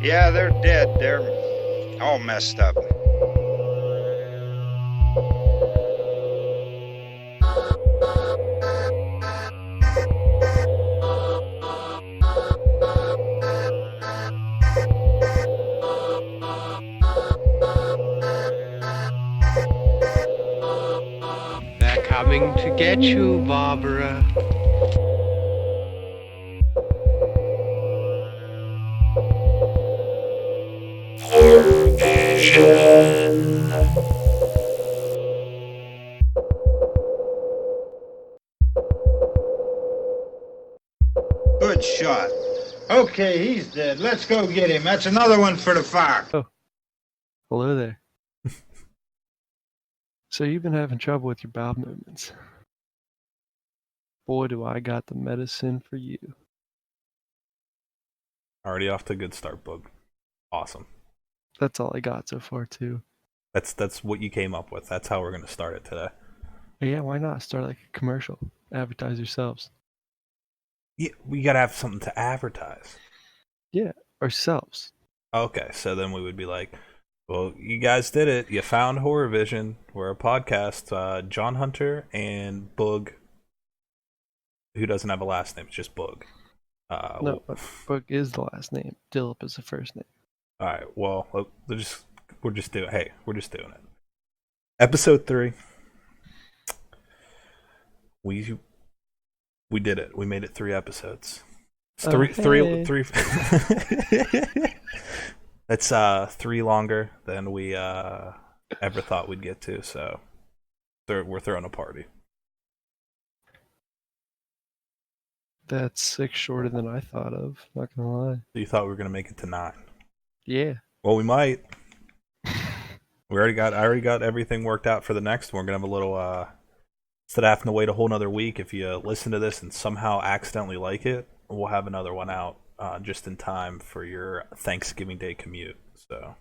Yeah, they're dead. They're all messed up. They're coming to get you, Barbara. Good shot. Okay, he's dead. Let's go get him. That's another one for the fire. Oh, hello there. So you've been having trouble with your bowel movements. Boy, do I got the medicine for you. Already off to a good start, Boog. Awesome. That's all I got so far, too. That's what you came up with. That's how we're going to start it today. Yeah, why not start like a commercial? Advertise yourselves. Yeah, we got to have something to advertise. Yeah, ourselves. Okay, so then we would be like, well, you guys did it. You found HorrorVision. We're a podcast. John Hunter and Boog, who doesn't have a last name. It's just Boog. No, Book is the last name. Dillip is the first name. All right. Well, we're just doing it. Episode 3. We did it. We made it 3 episodes. It's three. That's 3 longer than we ever thought we'd get to. So we're throwing a party. That's 6 shorter than I thought of. Not gonna lie. You thought we were gonna make it to 9? Yeah. Well, we might. I already got everything worked out for the next one. We're gonna have a little instead of having to wait a whole nother week. If you listen to this and somehow accidentally like it, we'll have another one out just in time for your Thanksgiving Day commute. So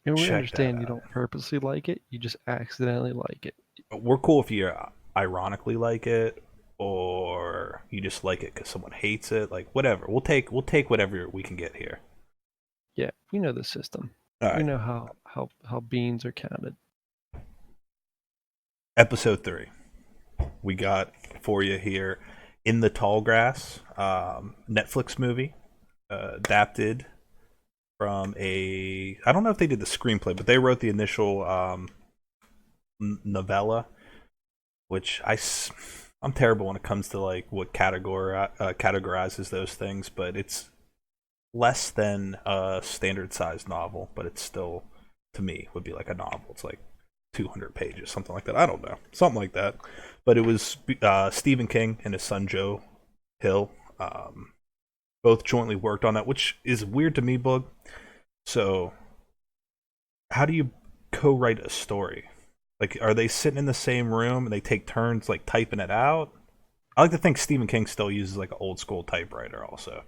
And we check understand that you out. don't purposely like it. You just accidentally like it. We're cool if you ironically like it, or you just like it because someone hates it. Like whatever. We'll take whatever we can get here. Yeah, we know the system. All right. We know how beans are counted. Episode 3. We got for you here In the Tall Grass, Netflix movie, adapted from I don't know if they did the screenplay, but they wrote the initial novella, which I'm terrible when it comes to like what categorizes those things, but it's less than a standard sized novel, but it's still, to me, would be like a novel. It's like 200 pages, something like that. I don't know, something like that. But it was Stephen King and his son Joe Hill both jointly worked on that, which is weird to me, Bug. So how do you co-write a story? Like, are they sitting in the same room and they take turns like typing it out? I like to think Stephen King still uses like an old school typewriter also.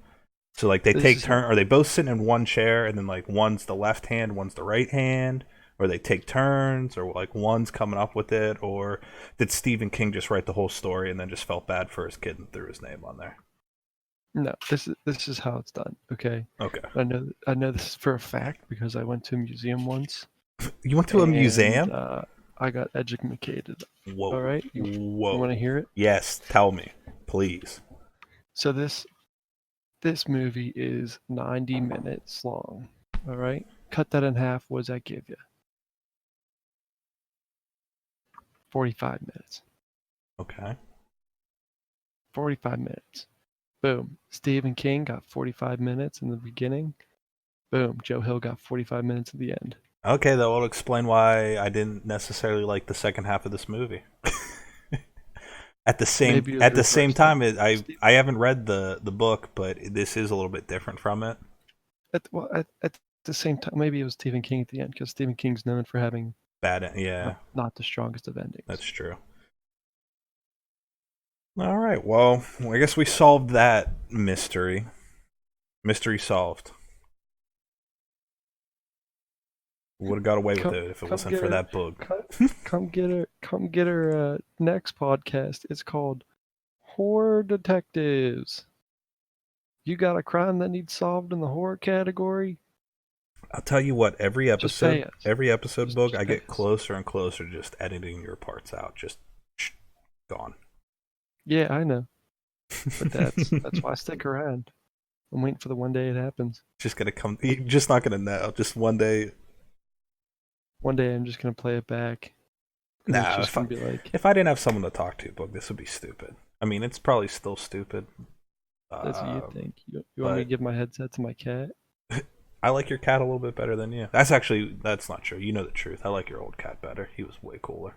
So like they take turn. Are they both sitting in one chair and then like one's the left hand, one's the right hand? Or they take turns, or like one's coming up with it, or did Stephen King just write the whole story and then just felt bad for his kid and threw his name on there? No, this is how it's done. Okay. Okay. I know this is for a fact because I went to a museum once. You went to a museum? I got educated. Whoa. All right. Whoa. You want to hear it? Yes. Tell me, please. So this movie is 90 minutes long. All right. Cut that in half. What does that give you? 45 minutes. Okay. 45 minutes. Boom. Stephen King got 45 minutes in the beginning. Boom. Joe Hill got 45 minutes at the end. Okay, that will explain why I didn't necessarily like the second half of this movie. At the same time, I haven't read the book, but this is a little bit different from it. At the same time, maybe it was Stephen King at the end because Stephen King's known for having not the strongest of endings. That's true. All right, well, I guess we solved that mystery. Mystery solved. We would have got away with it if it wasn't for that book. Come get her next podcast. It's called Horror Detectives. You got a crime that needs solved in the horror category? I'll tell you what, every Just pay episode, us. Boog, Just I pay get us. closer and closer to just editing your parts out. Just gone. Yeah, I know. But that's why I stick around. I'm waiting for the one day it happens. Just gonna come. You're just not gonna know. Just one day. One day I'm just gonna play it back. And it's Nah, just gonna be like, if I didn't have someone to talk to, Boog, this would be stupid. I mean, it's probably still stupid. that's what you think. You but want me to give my headset to my cat? I like your cat a little bit better than you. That's not true. You know the truth. I like your old cat better. He was way cooler.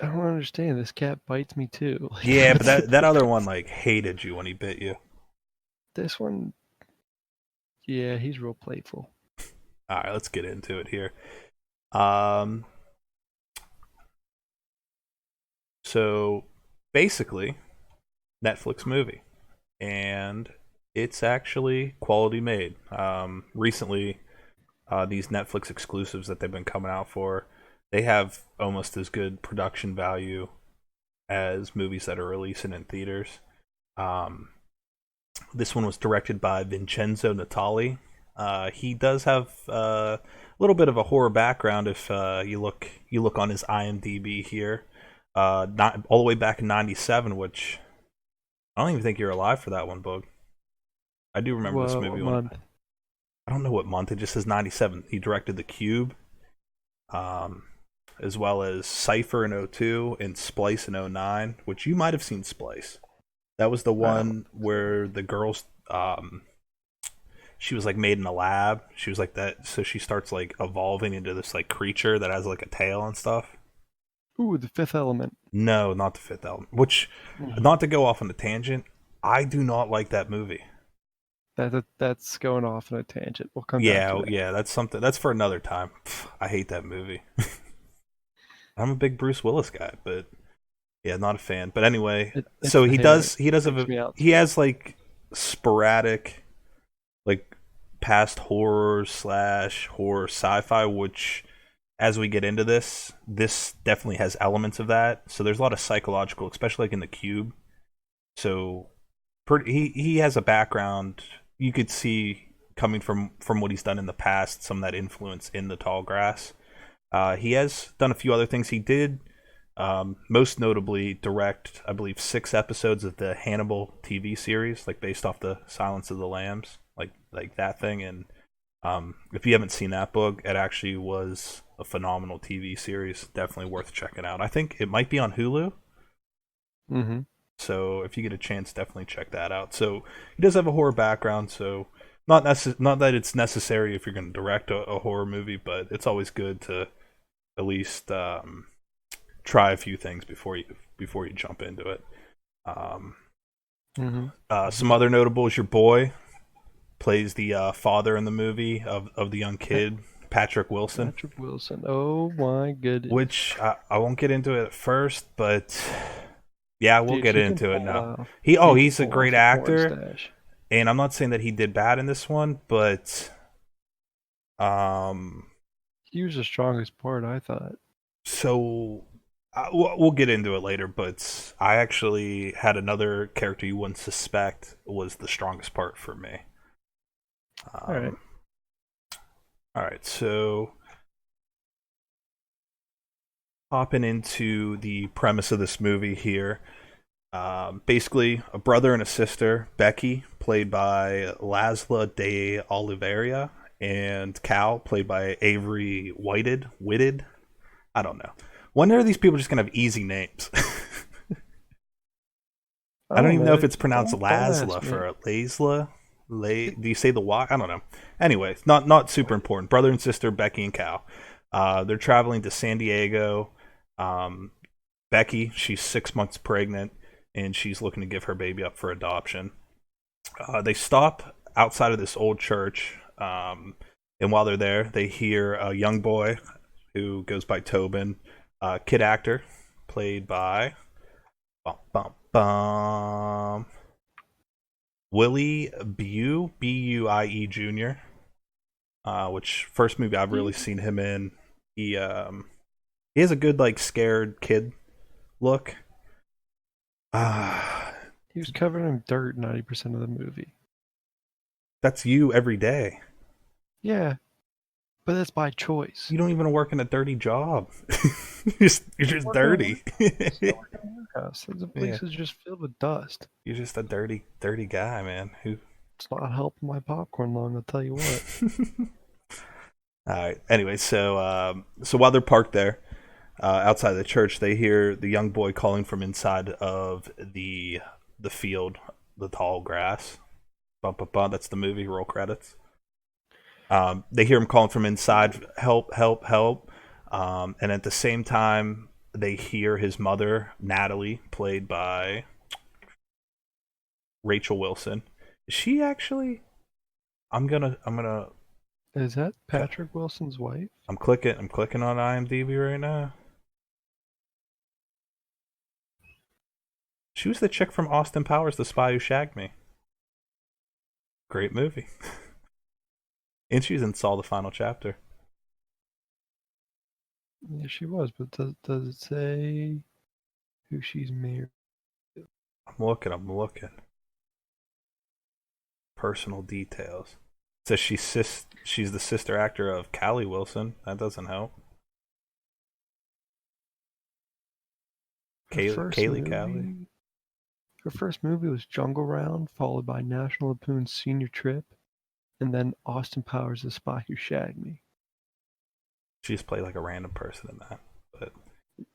I don't understand. This cat bites me too. Like, Yeah, but that other one like hated you when he bit you. This one, yeah, he's real playful. All right, let's get into it here. So basically, Netflix movie, and it's actually quality made. Recently, these Netflix exclusives that they've been coming out for, they have almost as good production value as movies that are releasing in theaters. This one was directed by Vincenzo Natali. He does have a little bit of a horror background. If you look on his IMDb here, not all the way back in '97, which I don't even think you're alive for that one, Bug. I do remember this movie. I don't know what month. It just says '97. He directed The Cube, as well as Cypher in '02 and Splice in '09, which you might have seen Splice. That was the one where the girls, she was like made in a lab. She was like that, so she starts like evolving into this like creature that has like a tail and stuff. Ooh, The Fifth Element. No, not The Fifth Element. Which, not to go off on a tangent, I do not like that movie. That's going off on a tangent. We'll come back to that. Yeah, that's something. That's for another time. I hate that movie. I'm a big Bruce Willis guy, but yeah, not a fan. But anyway, so he has like sporadic, like past horror / horror sci-fi, which as we get into this definitely has elements of that. So there's a lot of psychological, especially like in The Cube. So he has a background you could see coming from what he's done in the past, some of that influence in The Tall Grass. He has done a few other things. He did most notably direct, I believe, 6 episodes of the Hannibal TV series, like based off the Silence of the Lambs, like that thing. And if you haven't seen that book, it actually was a phenomenal TV series. Definitely worth checking out. I think it might be on Hulu. Mm-hmm. So if you get a chance, definitely check that out. So he does have a horror background, so not that it's necessary if you're going to direct a horror movie, but it's always good to at least try a few things before you jump into it. Some other notables: your boy plays the father in the movie of the young kid, Patrick Wilson. Patrick Wilson. Oh my goodness. Which I won't get into it at first, but yeah, we'll get into it now. He's a great actor, and I'm not saying that he did bad in this one, but he was the strongest part, I thought. So we'll get into it later, but I actually had another character you wouldn't suspect was the strongest part for me. All right, so hopping into the premise of this movie here. Basically, a brother and a sister, Becky, played by Laszlo de Oliveira, and Cal, played by Avery Whitted. I don't know. When are these people just going to have easy names? I don't even know if it's pronounced Laszlo for Laszlo. Do you say the Y? I don't know. Anyway, not super important. Brother and sister, Becky and Cal. They're traveling to San Diego. Becky, she's 6 months pregnant, and she's looking to give her baby up for adoption. They stop outside of this old church, and while they're there, they hear a young boy who goes by Tobin, kid actor, played by Willie Buie, Buie Jr., which first movie I've really seen him in. He has a good like scared kid look. He was covered in dirt 90% of the movie. That's you every day. Yeah, but that's by choice. You don't even work in a dirty job. You're just dirty. Still working in a warehouse. The place is just filled with dust. You're just a dirty guy, man. Who? It's not helping my popcorn long, I'll tell you what. All right. Anyway, so while they're parked there outside the church, they hear the young boy calling from inside of the field, the tall grass. Bum, bum, bum. That's the movie. Roll credits. They hear him calling from inside, help, help, help. And at the same time, they hear his mother, Natalie, played by Rachel Wilson. Is she actually? I'm gonna. Is that Patrick Wilson's wife? I'm clicking on IMDb right now. She was the chick from Austin Powers, The Spy Who Shagged Me. Great movie. And she's in Saw the Final Chapter. Yeah, she was, but does it say who she's married? I'm looking. Personal details. It says she's the sister actor of Callie Wilson. That doesn't help. Kaylee Callie. Her first movie was Jungle Round, followed by National Lampoon's Senior Trip, and then Austin Powers' The Spy Who Shagged Me. She just played like a random person in that. But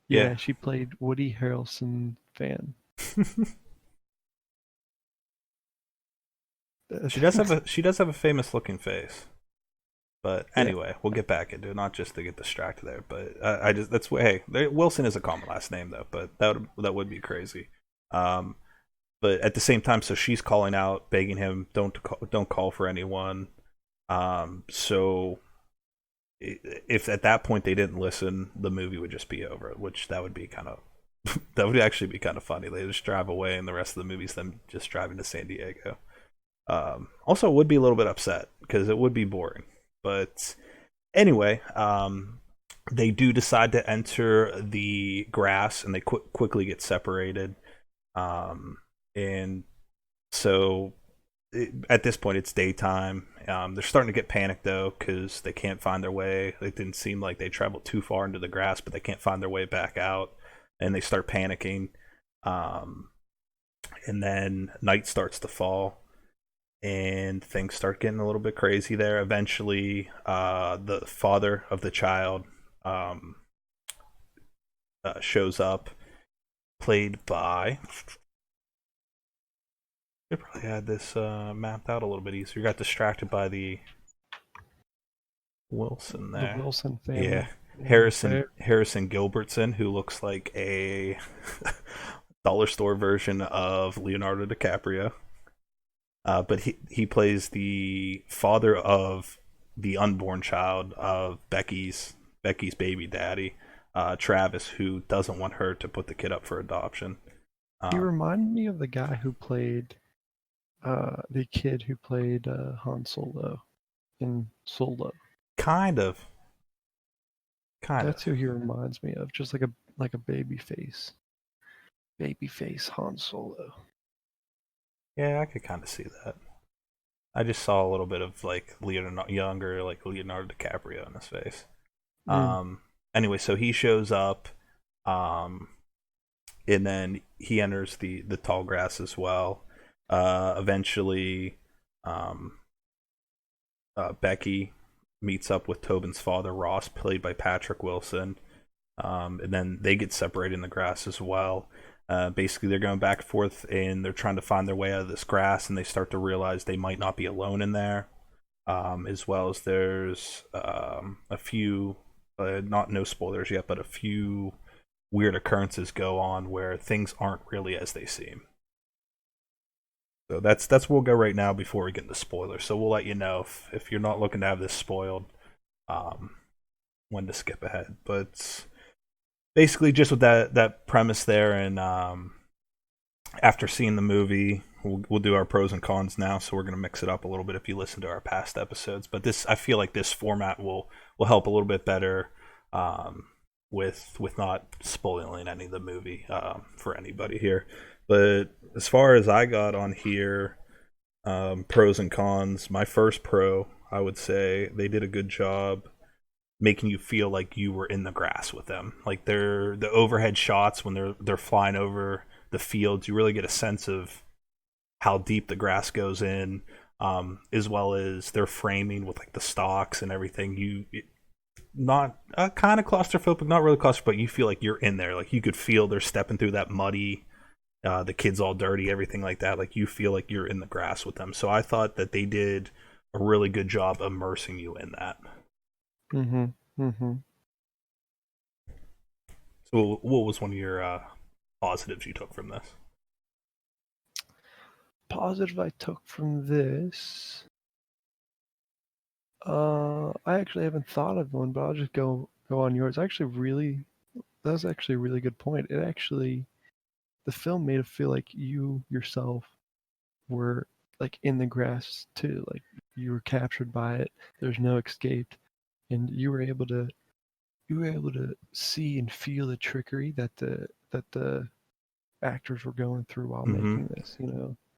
yeah, she played Woody Harrelson fan. She does have a famous looking face. But anyway, we'll get back into it, not just to get distracted there. But Wilson is a common last name though, but that would be crazy. But at the same time, so she's calling out, begging him, don't call for anyone. So if at that point they didn't listen, the movie would just be over, which that would be kind of that would actually be kind of funny. They just drive away, and the rest of the movie's them just driving to San Diego. Also, would be a little bit upset because it would be boring. But anyway, they do decide to enter the grass, and they quickly get separated. And so at this point, it's daytime. They're starting to get panicked though because they can't find their way. It didn't seem like they traveled too far into the grass, but they can't find their way back out, and they start panicking. And then night starts to fall. And things start getting a little bit crazy there. Eventually, the father of the child shows up, played by... They probably had this mapped out a little bit easier. Got distracted by the Wilson there. The Wilson family. Yeah. Harrison Gilbertson, who looks like a dollar store version of Leonardo DiCaprio. But he plays the father of the unborn child of Becky's baby daddy, Travis, who doesn't want her to put the kid up for adoption. He reminded me of the guy who played the kid who played Han Solo in Solo. Kind of. That's who he reminds me of, just like a baby face. Baby face Han Solo. Yeah, I could kind of see that. I just saw a little bit of like younger Leonardo DiCaprio in his face. Anyway, so he shows up, and then he enters the tall grass as well. Eventually, Becky meets up with Tobin's father, Ross, played by Patrick Wilson, and then they get separated in the grass as well. Basically, they're going back and forth, and they're trying to find their way out of this grass, and they start to realize they might not be alone in there, as well as there's a few, no spoilers yet, but a few weird occurrences go on where things aren't really as they seem. So that's where we'll go right now before we get into spoilers. So we'll let you know if you're not looking to have this spoiled, when to skip ahead. But basically, just with that premise there, and after seeing the movie, we'll do our pros and cons now. So we're gonna mix it up a little bit if you listen to our past episodes. But I feel like this format will help a little bit better, with not spoiling any of the movie for anybody here. But as far as I got on here, pros and cons. My first pro, I would say they did a good job making you feel like you were in the grass with them. Like the overhead shots when they're flying over the fields, you really get a sense of how deep the grass goes in, as well as their framing with like the stalks and everything. Not kind of claustrophobic, not really claustrophobic, but you feel like you're in there. Like you could feel they're stepping through that muddy, the kids all dirty, everything like that. Like you feel like you're in the grass with them. So I thought that they did a really good job immersing you in that. Mm-hmm. Mm-hmm. So what was one of your positives you took from this? Positive I took from this. I actually haven't thought of one, but I'll just go on yours. That was actually a really good point. The film made it feel like you yourself were like in the grass too. Like you were captured by it. There's no escape, and you were able to see and feel the trickery that the actors were going through while Mm-hmm. making this.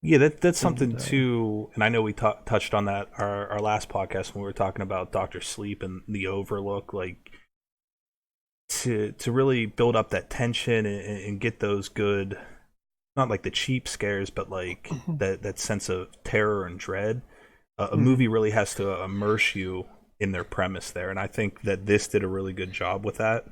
Yeah, that's something And too, and I know we touched on that our last podcast when we were talking about Doctor Sleep and the Overlook. Like to really build up that tension and get those good, not like the cheap scares, but like that sense of terror and dread. A movie really has to immerse you in their premise there, and I think that this did a really good job with that,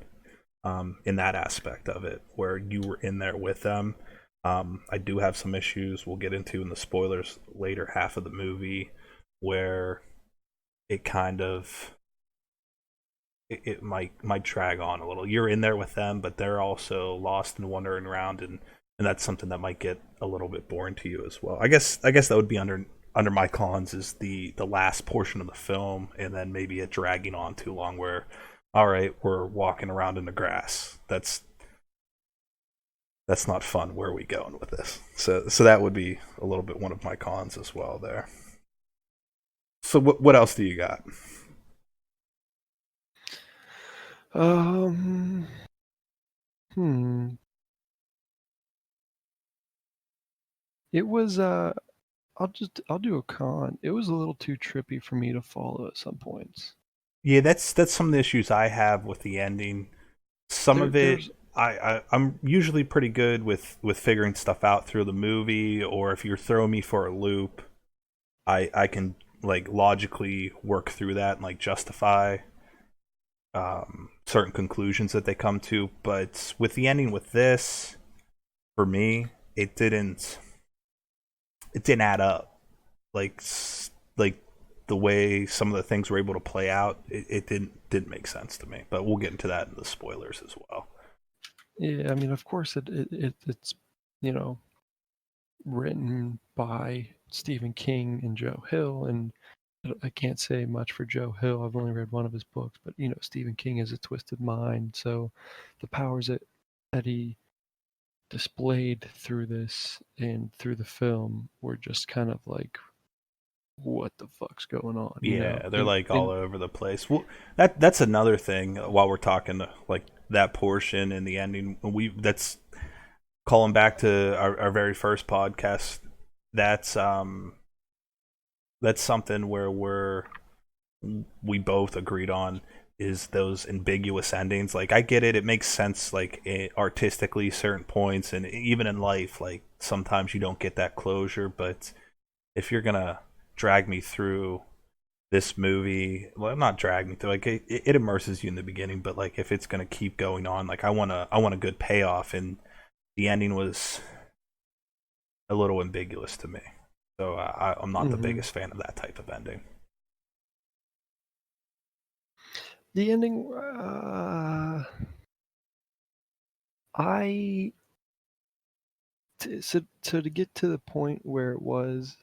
in that aspect of it, where you were in there with them. I do have some issues we'll get into in the spoilers later half of the movie, where it kind of it might drag on a little. You're in there with them, but they're also lost and wandering around, and that's something that might get a little bit boring to you as well. I guess that would be under my cons is the last portion of the film, and then maybe it dragging on too long. Where, all right, we're walking around in the grass. That's not fun. Where are we going with this? So that would be a little bit one of my cons as well there. So what else do you got? hmm. It was I'll do a con. It was a little too trippy for me to follow at some points. Yeah, that's some of the issues I have with the ending. Some of it, There's I'm usually pretty good with figuring stuff out through the movie, or if you're throwing me for a loop, I can like logically work through that and like justify certain conclusions that they come to. But with the ending with this, for me, it didn't add up. Like like the way some of the things were able to play out, it didn't make sense to me. But we'll get into that in the spoilers as well. Yeah, I mean, of course it's you know written by Stephen King and Joe Hill, and I can't say much for Joe Hill. I've only read one of his books, but Stephen King is a twisted mind, so the powers that he displayed through this and through the film were just kind of like, what the fuck's going on, Yeah, they're like all And over the place. Well, that's another thing. While we're talking like that portion and the ending, that's calling back to our very first podcast. That's something where we both agreed on is those ambiguous endings. Like I get it, it makes sense like artistically certain points, and even in life, like sometimes you don't get that closure. But if you're gonna drag me through this movie, well, not drag me through, like it immerses you in the beginning, but like if it's gonna keep going on, like I want a good payoff, and the ending was a little ambiguous to me. So I'm not the biggest fan of that type of ending. the ending, I so to get to the point where it was,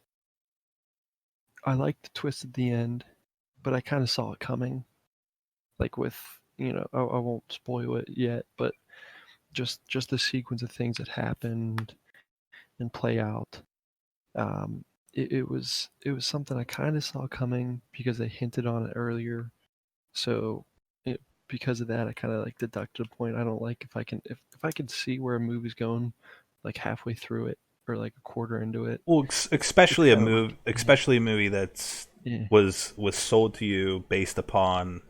I liked the twist at the end, but I kind of saw it coming. Like with, I won't spoil it yet, but just the sequence of things that happened and play out. It was something I kind of saw coming because they hinted on it earlier. So because of that, I kind of like deducted a point. I don't like if I can see where a movie's going like halfway through it or like a quarter into it. Well, especially a kind of movie, like, especially a movie that's yeah. was sold to you based upon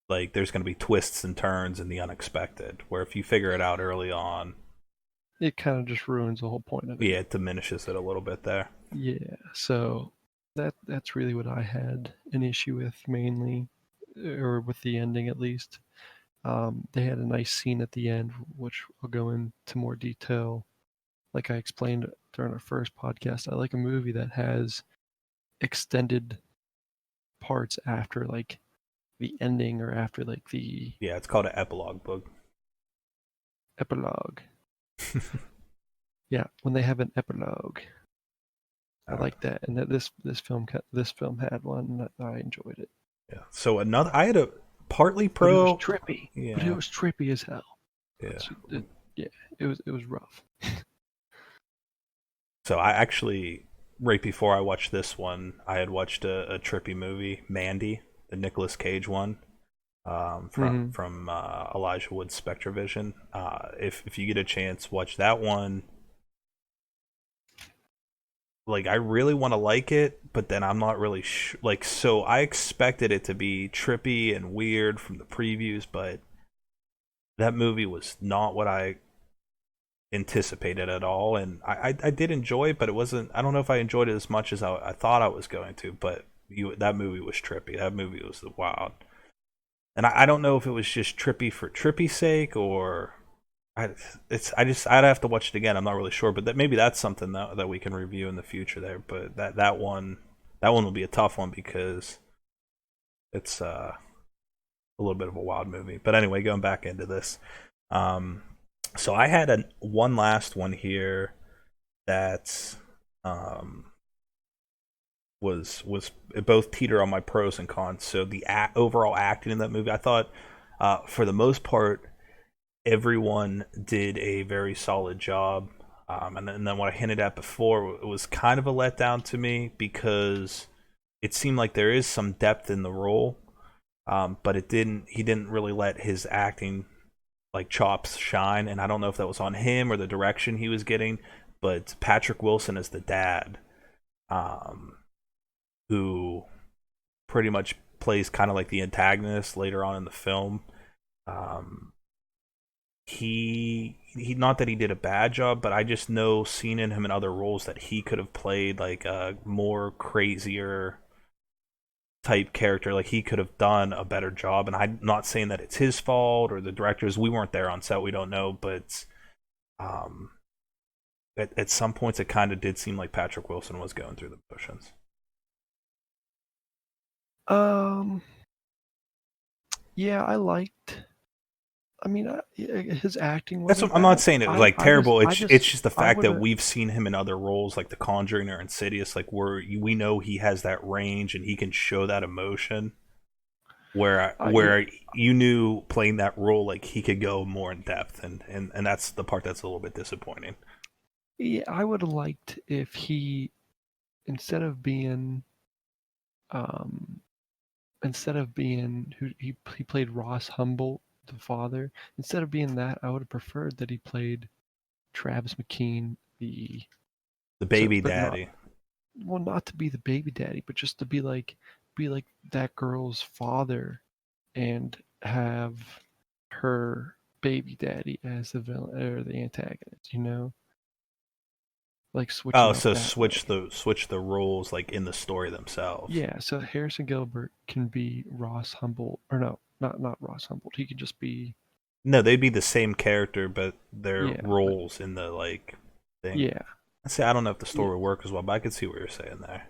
like there's going to be twists and turns and the unexpected. Where if you figure it out early on, It kind of just ruins the whole point of it. yeah, it diminishes it a little bit there. Yeah, so that's really what I had an issue with mainly, or with the ending at least. They had a nice scene at the end, which I'll go into more detail. Like I explained during our first podcast, I like a movie that has extended parts after like the ending or after like the Yeah, it's called an epilogue book. epilogue. Yeah, when they have an epilogue. I like that, and that this film had one that I enjoyed it. Yeah. So I had a partly But it was pro. trippy. Yeah. But it was trippy as hell. Yeah. It was rough. So I actually, right before I watched this one, I had watched a trippy movie, Mandy, the Nicolas Cage one, from Elijah Wood's SpectreVision. If you get a chance, watch that one. Like, I really want to like it, but then I'm not really like, so I expected it to be trippy and weird from the previews, but that movie was not what I anticipated at all. And I did enjoy it, but it wasn't, I don't know if I enjoyed it as much as I thought I was going to, but that movie was trippy. That movie was wild. And I don't know if it was just trippy for trippy's sake, or I'd have to watch it again. I'm not really sure, but maybe that's something that we can review in the future there. But that one will be a tough one because it's a little bit of a wild movie. But anyway, going back into this, so I had one last one here that was it both teeter on my pros and cons. So the overall acting in that movie, I thought for the most part, everyone did a very solid job. And then what I hinted at before, it was kind of a letdown to me because it seemed like there is some depth in the role, but he didn't really let his acting like chops shine. And I don't know if that was on him or the direction he was getting, but Patrick Wilson as the dad, who pretty much plays kind of like the antagonist later on in the film. He not that he did a bad job, but I just know seeing in him in other roles that he could have played like a more crazier type character. Like he could have done a better job, and I'm not saying that it's his fault or the directors. We weren't there on set, we don't know, but at some points it kind of did seem like Patrick Wilson was going through the motions. Yeah, I liked. I mean, his acting. That's what I'm not saying it was like terrible. It's just the fact that we've seen him in other roles like The Conjuring or Insidious, like where we know he has that range and he can show that emotion. Where you knew playing that role, like he could go more in depth, and that's the part that's a little bit disappointing. Yeah, I would have liked if he, instead of being who he played Ross Humboldt, the father. Instead of being that, I would have preferred that he played Travis McKean, the baby daddy. Not to be the baby daddy, but just to be like that girl's father, and have her baby daddy as the villain or the antagonist. You know, like switch. Oh, so switch the roles like in the story themselves. Yeah, so Harrison Gilbert can be Ross Humboldt, or no, not Ross Humboldt. He could just be. No, they'd be the same character, but their roles in the like thing. Yeah. I don't know if the story would work as well, but I could see what you're saying there.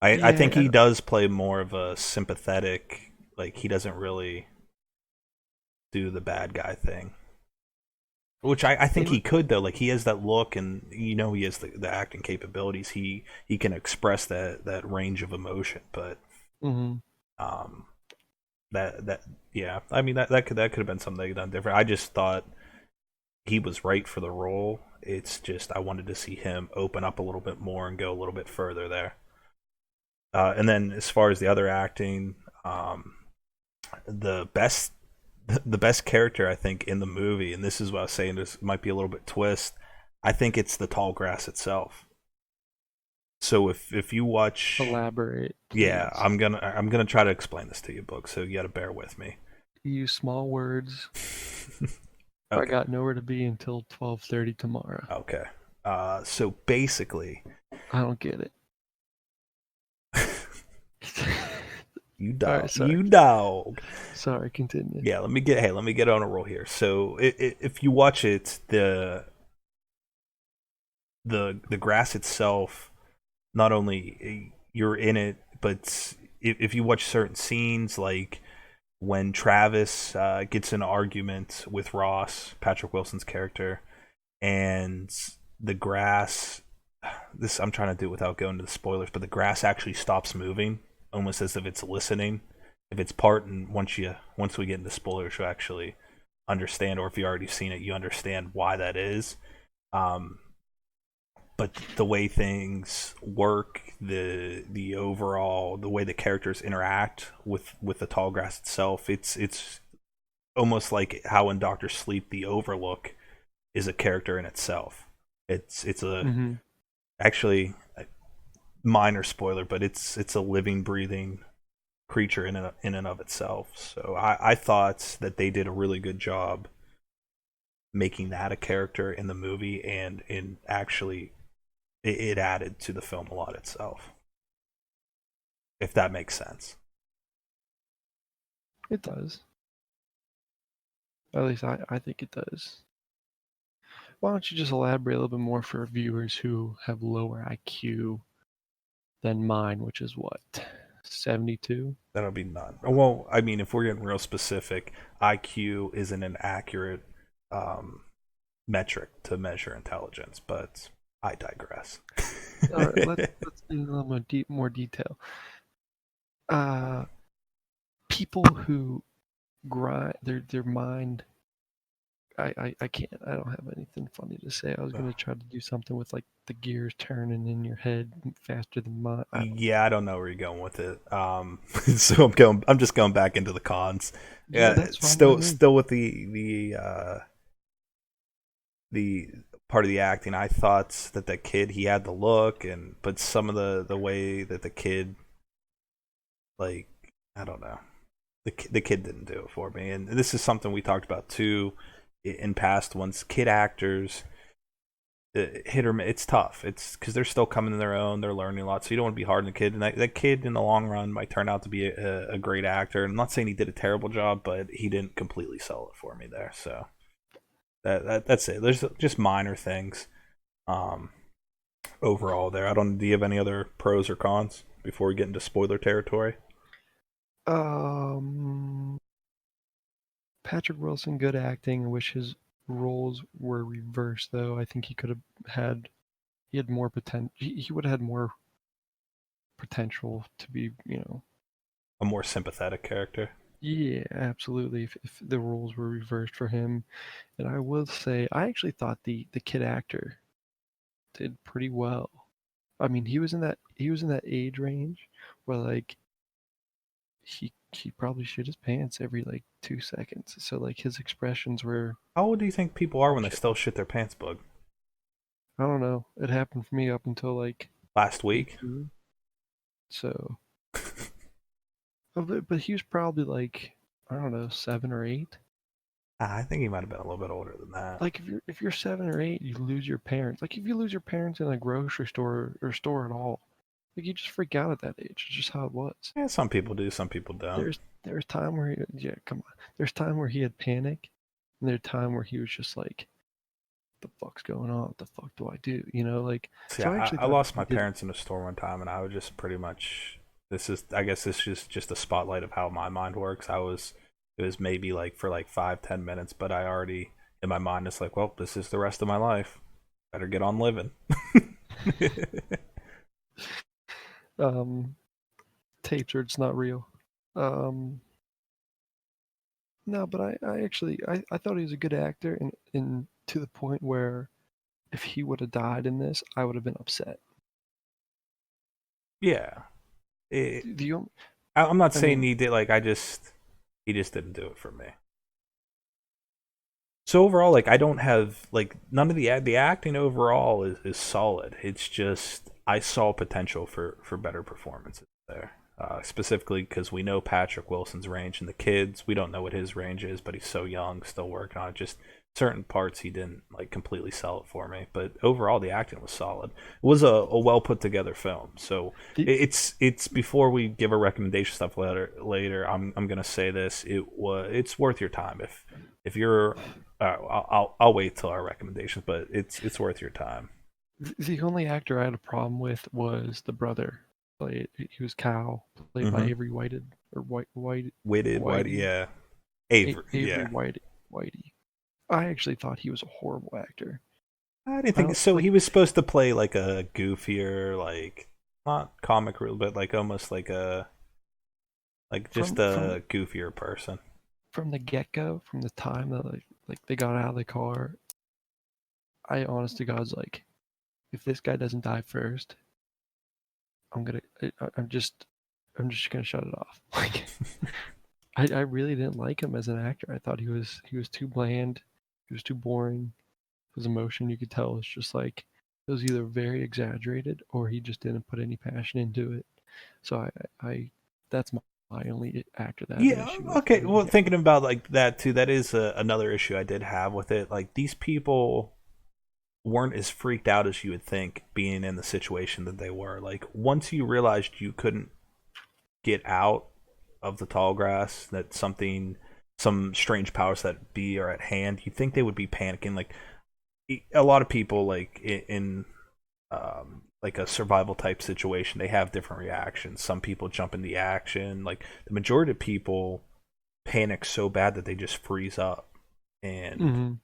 I think he does play more of a sympathetic, like he doesn't really do the bad guy thing. Which I think he could though. Like he has that look, and he has the acting capabilities. He can express that range of emotion. But I mean that could have been something they'd done different. I just thought he was right for the role. It's just I wanted to see him open up a little bit more and go a little bit further there. And then as far as the other acting, the best the best character I think in the movie, and this is what I was saying, this might be a little bit twist. I think it's the tall grass itself. So if you watch, Elaborate, yeah, please. I'm gonna try to explain this to you, book. So you got to bear with me. Use small words. I Okay. got nowhere to be until 12:30 tomorrow. Okay. So basically, I don't get it. you All dog, right, sorry. you dog. Sorry, continue. Yeah, let me get on a roll here. So if you watch it, the grass itself, not only you're in it, but if you watch certain scenes, like when Travis gets in an argument with Ross, Patrick Wilson's character, and the grass, this I'm trying to do it without going to the spoilers, but the grass actually stops moving, almost as if it's listening. If it's part, and once we get into spoilers, you actually understand, or if you already seen it, you understand why that is. Um, but the way things work, the overall, the way the characters interact with the tall grass itself, it's almost like how in Doctor Sleep the Overlook is a character in itself. It's a Mm-hmm. actually a minor spoiler, but it's a living, breathing creature in and of itself. So I thought that they did a really good job making that a character in the movie, and in actually it added to the film a lot itself, if that makes sense. It does. At least I think it does. Why don't you just elaborate a little bit more for viewers who have lower IQ than mine, which is what, 72? That'll be none. Well, I mean, if we're getting real specific, IQ isn't an accurate um, metric to measure intelligence, but I digress. All right, let's do a little more detail. Uh, People who grind their mind. I can't. I don't have anything funny to say. I was gonna try to do something with like the gears turning in your head faster than mine. Yeah, I don't know where you're going with it. So I'm just going back into the cons. Yeah, Yeah, that's fine still by me. still with the part of the acting. I thought that the kid, he had the look, and but some of the way that the kid, like, I don't know, the kid didn't do it for me. And this is something we talked about too in past ones. Kid actors, hit or miss. It's tough. It's because they're still coming to their own. They're learning a lot, so you don't want to be hard on the kid. And that kid in the long run might turn out to be a great actor. I'm not saying he did a terrible job, but he didn't completely sell it for me there. So that's it. There's just minor things. Um, Overall, there. I don't. Do you have any other pros or cons before we get into spoiler territory? Um, Patrick Wilson, good acting. I wish his roles were reversed, though. I think he could have had. He had more potential. He would have had more potential to be, A more sympathetic character. Yeah, absolutely. If the roles were reversed for him, and I will say, I actually thought the kid actor did pretty well. I mean, he was in that age range where like he probably shit his pants every like 2 seconds. So like his expressions were, How old do you think people are when they still shit their pants, bug? I don't know. It happened for me up until like Last week? 18. So, but he was probably like, I don't know, 7 or 8. I think he might have been a little bit older than that. Like if you're 7 or 8, you lose your parents. Like if you lose your parents in a grocery store or store at all, like you just freak out at that age. It's just how it was. Yeah, some people do, some people don't. There's time where yeah, come on. There's time where he had panic, and there's time where he was just like, "The fuck's going on? What the fuck do I do?" Like. See, So I actually I thought lost he my did. parents in a store one time, and I was just pretty much. I guess this is just a spotlight of how my mind works. It was maybe like for like 5-10 minutes, but I already in my mind it's like, well, this is the rest of my life. Better get on living. Um, Tapes or it's not real. Um, no, but I actually I thought he was a good actor, and to the point where if he would have died in this, I would have been upset. Yeah, it, The I'm not I saying mean, he did. Like he just didn't do it for me. So overall, like I don't have like none of the acting overall is solid. It's just I saw potential for better performances there. Specifically because we know Patrick Wilson's range and the kids. We don't know what his range is, but he's so young, still working on it. Just certain parts he didn't like completely sell it for me. But overall, the acting was solid. It was a well put together film. So it's before we give a recommendation stuff later. I'm gonna say this. It's worth your time if you're. I'll wait till our recommendations, but it's worth your time. The only actor I had a problem with was the brother. He was Cal, played by Avery Whited or Whitey. Yeah, Avery Whitey. I actually thought he was a horrible actor. I didn't think so. He was supposed to play like a goofier, like not comic relief, but like almost like a goofier person. From the get-go, from the time that like they got out of the car, I honest to God's like, if this guy doesn't die first, I'm just gonna shut it off. Like, I really didn't like him as an actor. I thought he was too bland. He was too boring. His emotion, you could tell, was just like it was either very exaggerated or he just didn't put any passion into it. So I that's my only actor that. Yeah. Okay. Well, thinking about like that too, that is another issue I did have with it. Like these people weren't as freaked out as you would think being in the situation that they were. Like once you realized you couldn't get out of the tall grass, that some strange powers that be are at hand, you think they would be panicking. Like a lot of people, like in like a survival type situation, they have different reactions. Some people jump into action. Like the majority of people panic so bad that they just freeze up. And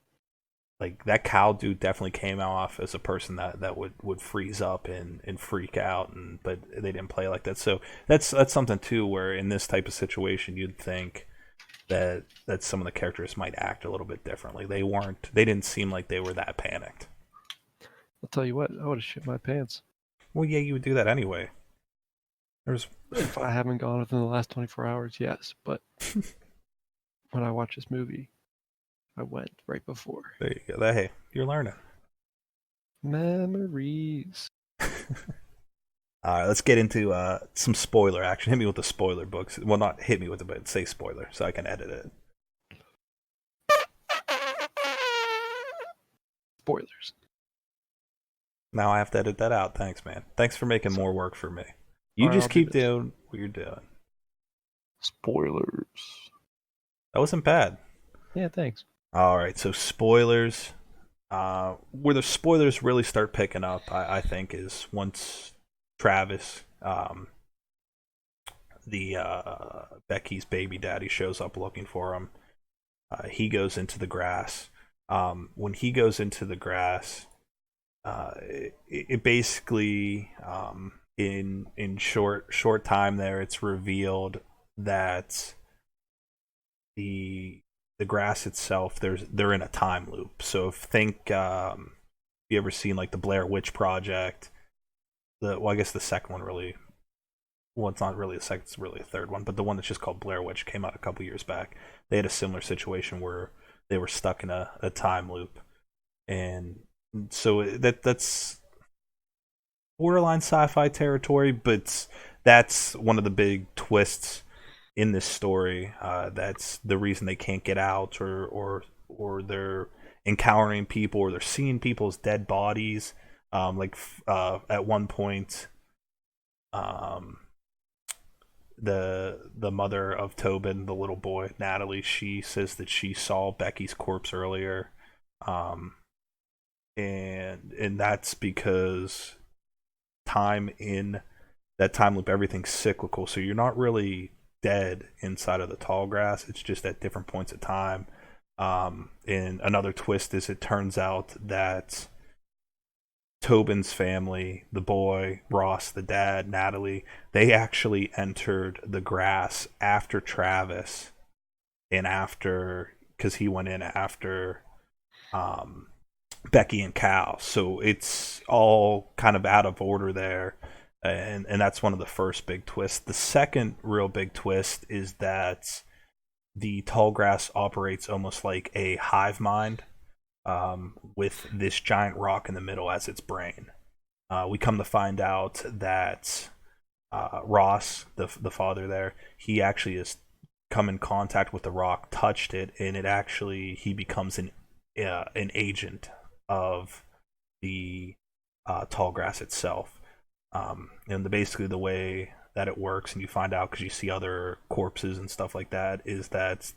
like that Cal dude definitely came off as a person that would freeze up and freak out, but they didn't play like that. So that's something too, where in this type of situation you'd think that some of the characters might act a little bit differently. They didn't seem like they were that panicked. I'll tell you what, I would have shit my pants. Well, yeah, you would do that anyway. If I haven't gone within the last 24 hours, yes. But when I watched this movie, I went right before. There you go. Hey, you're learning. Memories. All right, let's get into some spoiler action. Hit me with the spoiler books. Well, not hit me with it, but say spoiler so I can edit it. Spoilers. Now I have to edit that out. Thanks, man. Thanks for making more work for me. You just keep doing what you're doing. Spoilers. That wasn't bad. Yeah, thanks. All right, so spoilers. Where the spoilers really start picking up, I think, is once Travis, Becky's baby daddy, shows up looking for him. He goes into the grass. When he goes into the grass, it basically, in short time there, it's revealed that the grass itself, they're in a time loop. So you ever seen like the Blair Witch Project? I guess the second one really, well, it's not really the second, it's really a third one, but the one that's just called Blair Witch came out a couple years back. They had a similar situation where they were stuck in a time loop, and so that's borderline sci-fi territory, but that's one of the big twists in this story. That's the reason they can't get out, or they're encountering people, or they're seeing people's dead bodies. At one point, the mother of Tobin, the little boy, Natalie, she says that she saw Becky's corpse earlier, and that's because time in that time loop, everything's cyclical, so you're not really dead inside of the tall grass. It's just at different points of time. And another twist is it turns out that Tobin's family, the boy, Ross, the dad, Natalie, they actually entered the grass after Travis, and because he went in after Becky and Cal. So it's all kind of out of order there. And that's one of the first big twists. The second real big twist is that the tall grass operates almost like a hive mind, with this giant rock in the middle as its brain. We come to find out that Ross, the father there, he actually has come in contact with the rock, touched it, and he becomes an agent of the tall grass itself. And basically the way that it works, and you find out because you see other corpses and stuff like that, is that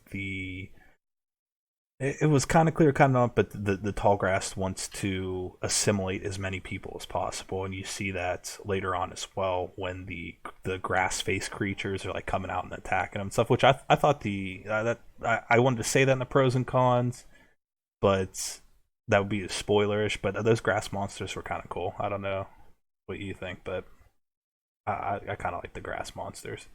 it was kind of clear, kind of not, but the tall grass wants to assimilate as many people as possible, and you see that later on as well when the grass face creatures are like coming out and attacking them and stuff. Which I thought I wanted to say that in the pros and cons, but that would be spoilerish. But those grass monsters were kind of cool. I don't know what you think, but I kind of like the grass monsters.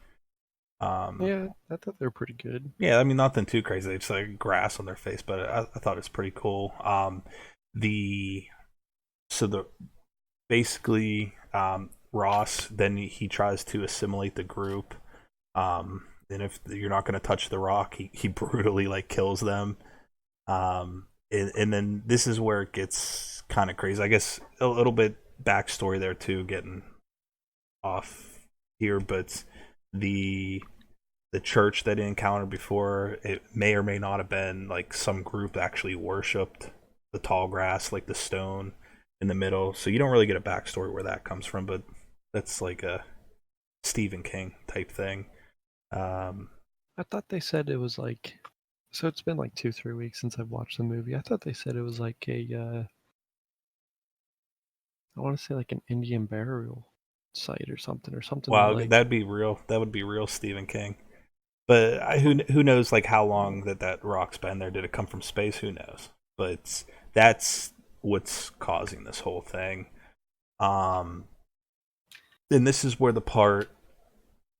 Yeah, I thought they were pretty good. Yeah, I mean nothing too crazy. It's like grass on their face, but I thought it was pretty cool. The so the basically Ross, then he tries to assimilate the group. And if you're not going to touch the rock, he brutally like kills them. And then this is where it gets kind of crazy. I guess a little bit backstory there too, getting off here, but the church that he encountered before, it may or may not have been like some group that actually worshipped the tall grass, like the stone in the middle. So you don't really get a backstory where that comes from, but that's like a Stephen King type thing. I thought they said it was like, so it's been like 2-3 weeks since I've watched the movie. I thought they said it was like I want to say like an Indian burial site or something Wow, like. that'd be real. That would be real Stephen King. But who knows like how long that rock's been there? Did it come from space? Who knows? But that's what's causing this whole thing. And this is where the part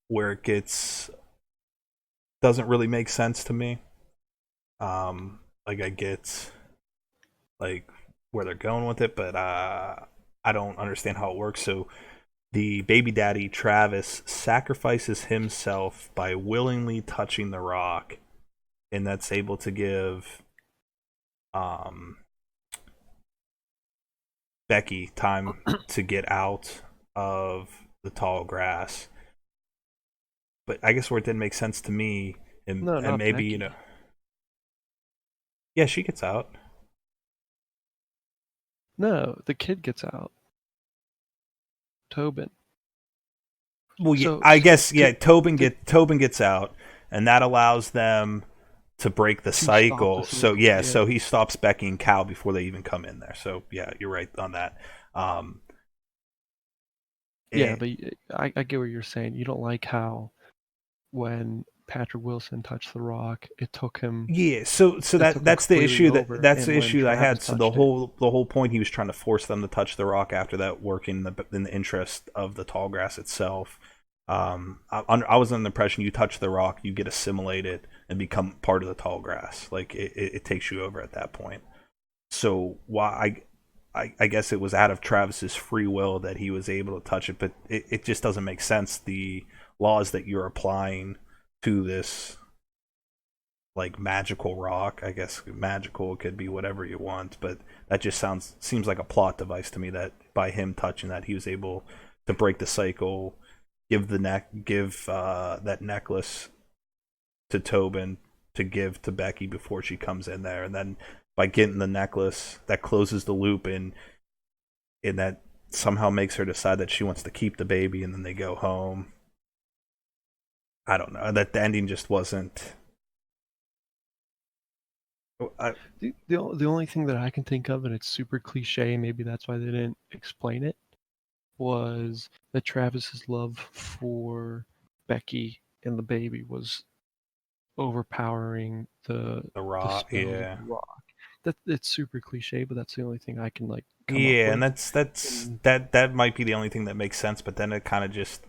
where it doesn't really make sense to me. Like I get like where they're going with it, but I don't understand how it works. So the baby daddy Travis sacrifices himself by willingly touching the rock, and that's able to give Becky time to get out of the tall grass. But I guess where it didn't make sense to me, and, No, and not maybe Becky. yeah, she gets out. No, the kid gets out. Tobin. Well, yeah, So I guess yeah. Tobin gets out, and that allows them to break the cycle. So yeah, so he stops Becky and Cal before they even come in there. So yeah, you're right on that. Yeah, but I get what you're saying. You don't like how when Patrick Wilson touched the rock, it took him. Yeah, so that's the issue that's the issue that I had. So the whole point, he was trying to force them to touch the rock after that, working in the interest of the tall grass itself. I was under the impression you touch the rock, you get assimilated and become part of the tall grass. Like it takes you over at that point. So why I guess it was out of Travis's free will that he was able to touch it, but it just doesn't make sense. The laws that you're applying to this like magical rock, I guess magical could be whatever you want, but that just seems like a plot device to me, that by him touching that he was able to break the cycle, give that necklace to Tobin to give to Becky before she comes in there, and then by getting the necklace that closes the loop, and that somehow makes her decide that she wants to keep the baby, and then they go home. I don't know, that the ending just wasn't. The only thing that I can think of, and it's super cliche, maybe that's why they didn't explain it, was that Travis's love for Becky and the baby was overpowering the rock. the Yeah, the rock. It's super cliche, but that's the only thing I can like come up yeah, with. And that might be the only thing that makes sense, but then it kind of just